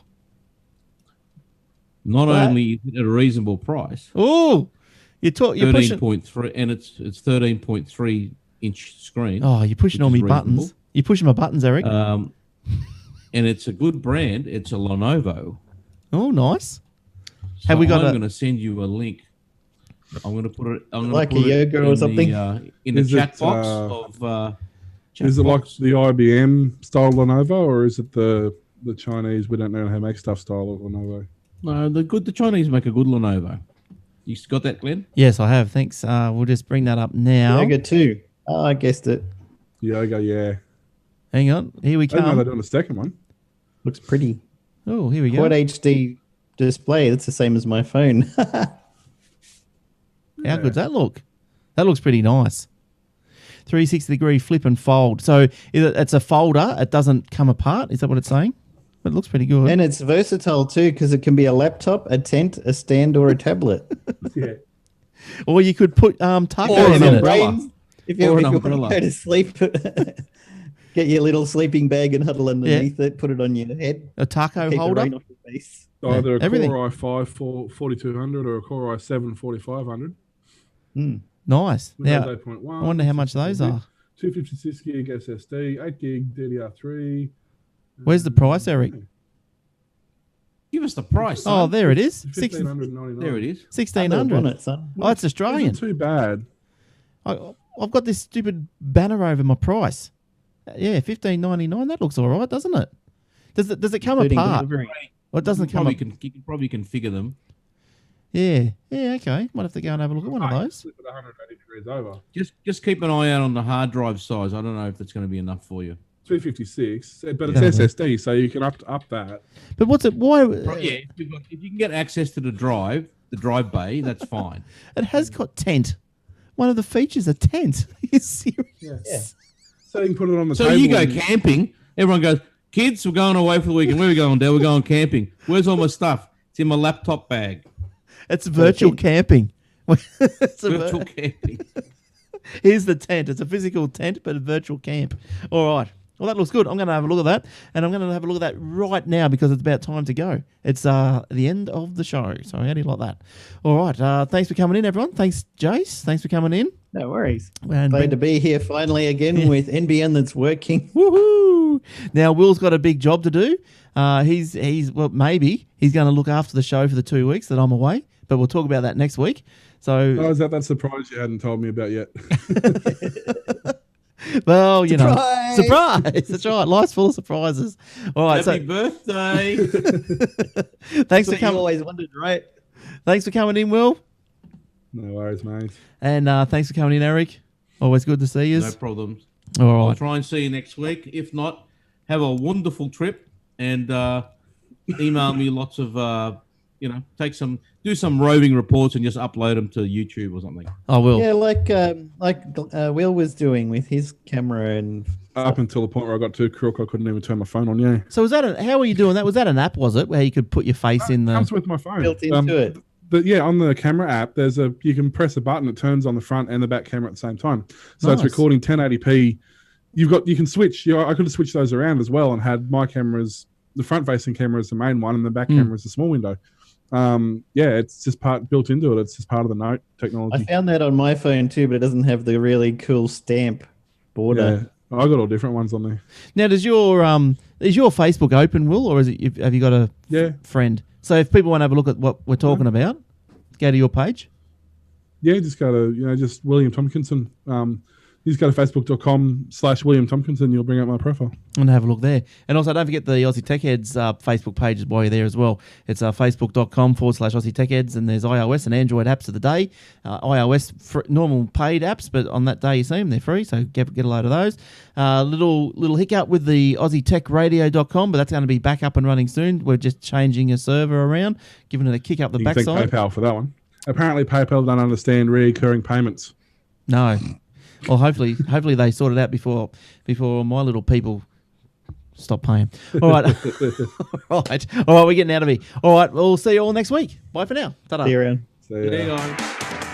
not What? only is it at a reasonable price, Oh. You're pushing. 13.3, and it's 13.3 inch screen. Oh, you're pushing all which me is buttons. reasonable. You're pushing my buttons, Eric. And it's a good brand. It's a Lenovo. Oh, nice. So Have we got I'm a- going to send you a link. I'm going to put it. I'm Like going to a put it yoga or in something? in the Is chat it, box of. Is it like the IBM style Lenovo, or is it the Chinese, we don't know how to make stuff style of Lenovo? No, the Chinese make a good Lenovo. You got that, Glenn? Yes, I have. Thanks. We'll just bring that up now. Yoga 2. Oh, I guessed it. Yoga, yeah. Hang on. Here we I didn't know they're come. doing a second one. Looks pretty. Oh, here we go. Quad HD display. That's the same as my phone. How good's that look? That looks pretty nice. 360-degree flip and fold. So it's a folder. It doesn't come apart. Is that what it's saying? But it looks pretty good. And it's versatile too, because it can be a laptop, a tent, a stand, or a tablet. Yeah. Or you could put Or tacos an in it. umbrella. If you Or an want to umbrella. go to sleep, get your little sleeping bag and huddle underneath it. Put it on your head. A taco Keep the holder. rain off your face. Either a Everything. Core i5 4200 or a Core i7 4500. Nice. Now, Windows 8.1. I wonder how much those are. 256 gig SSD, 8 gig DDR3. Where's the price, Eric? Give us the price. Oh, son. there it is. $1,599. There it is. Hundred on 1,600. it, son. Oh, it's Australian. Isn't too bad. I've got this stupid banner over my price. Yeah, $15.99. That looks all right, doesn't it? Does it come Including apart? delivery. Or it doesn't come Probably up? you can probably configure them. Yeah. Yeah, okay. Might have to go and have a look at one of those. Flip it 180 degrees over. Just keep an eye out on the hard drive size. I don't know if that's going to be enough for you. 256, but it's Yeah. SSD, so you can up that. But what's it? Why? Yeah, if you can get access to the drive bay, that's fine. It has got tent. One of the features, a tent. Are you serious? Yeah. So you can put it on the So table. you go and- camping. Everyone goes, kids, we're going away for the weekend. Where are we going, Dad? We're going camping. Where's all my stuff? It's in my laptop bag. It's virtual camping. It's a Virtual camping. Here's the tent. It's a physical tent, but a virtual camp. All right. Well, that looks good. I'm going to have a look at that. And I'm going to have a look at that right now because it's about time to go. It's the end of the show. So how do you like that? All right. Thanks for coming in, everyone. Thanks, Jace. Thanks for coming in. No worries. And Glad to be here finally again with NBN that's working. woohoo! Now, Will's got a big job to do. Maybe he's going to look after the show for the 2 weeks that I'm away. But we'll talk about that next week. So, Oh, is that surprise you hadn't told me about yet? well, you know, Surprise! surprise. That's right. Life's full of surprises. All right. Happy birthday. Thanks That's for what you coming. always wondered, right? Thanks for coming in, Will. No worries, mate. And thanks for coming in, Eric. Always good to see you. No problems. All I'll right. try and see you next week. If not, have a wonderful trip and email me lots of, do some roving reports and just upload them to YouTube or something. I will. Yeah, like Will was doing with his camera and Up until the point where I got too crook, I couldn't even turn my phone on. Yeah, So how were you doing that? Was that an app, was it, where you could put your face in it the... comes with my phone. built into it. But yeah, on the camera app, you can press a button. It turns on the front and the back camera at the same time. So it's Nice. recording 1080p. You can switch. I could have switched those around as well and had my cameras, the front-facing camera is the main one, and the back camera is the small window. It's just built into it. It's just part of the Note technology. I found that on my phone too, but it doesn't have the really cool stamp border. Yeah, I got all different ones on there. Now, is your Facebook open, Will, or have you got a friend? So if people want to have a look at what we're talking about, go to your page. Yeah, just go to just William Tompkinson. You just go to facebook.com/William Tompkinson. You'll bring up my profile. And have a look there. And also, don't forget the Aussie Tech Heads Facebook page while you're there as well. It's facebook.com/Aussie Tech Heads, and there's iOS and Android apps of the day. iOS normal paid apps, but on that day you see them, they're free, so get a load of those. Little hiccup with the AussieTechRadio.com, but that's going to be back up and running soon. We're just changing a server around, giving it a kick up the You can thank backside. PayPal for that one. Apparently, PayPal don't understand recurring payments. No. Well, hopefully they sort it out before my little people stop paying. All right. All right. We're getting out of here. All right. We'll see you all next week. Bye for now. Ta-da. See you around. So, There you go.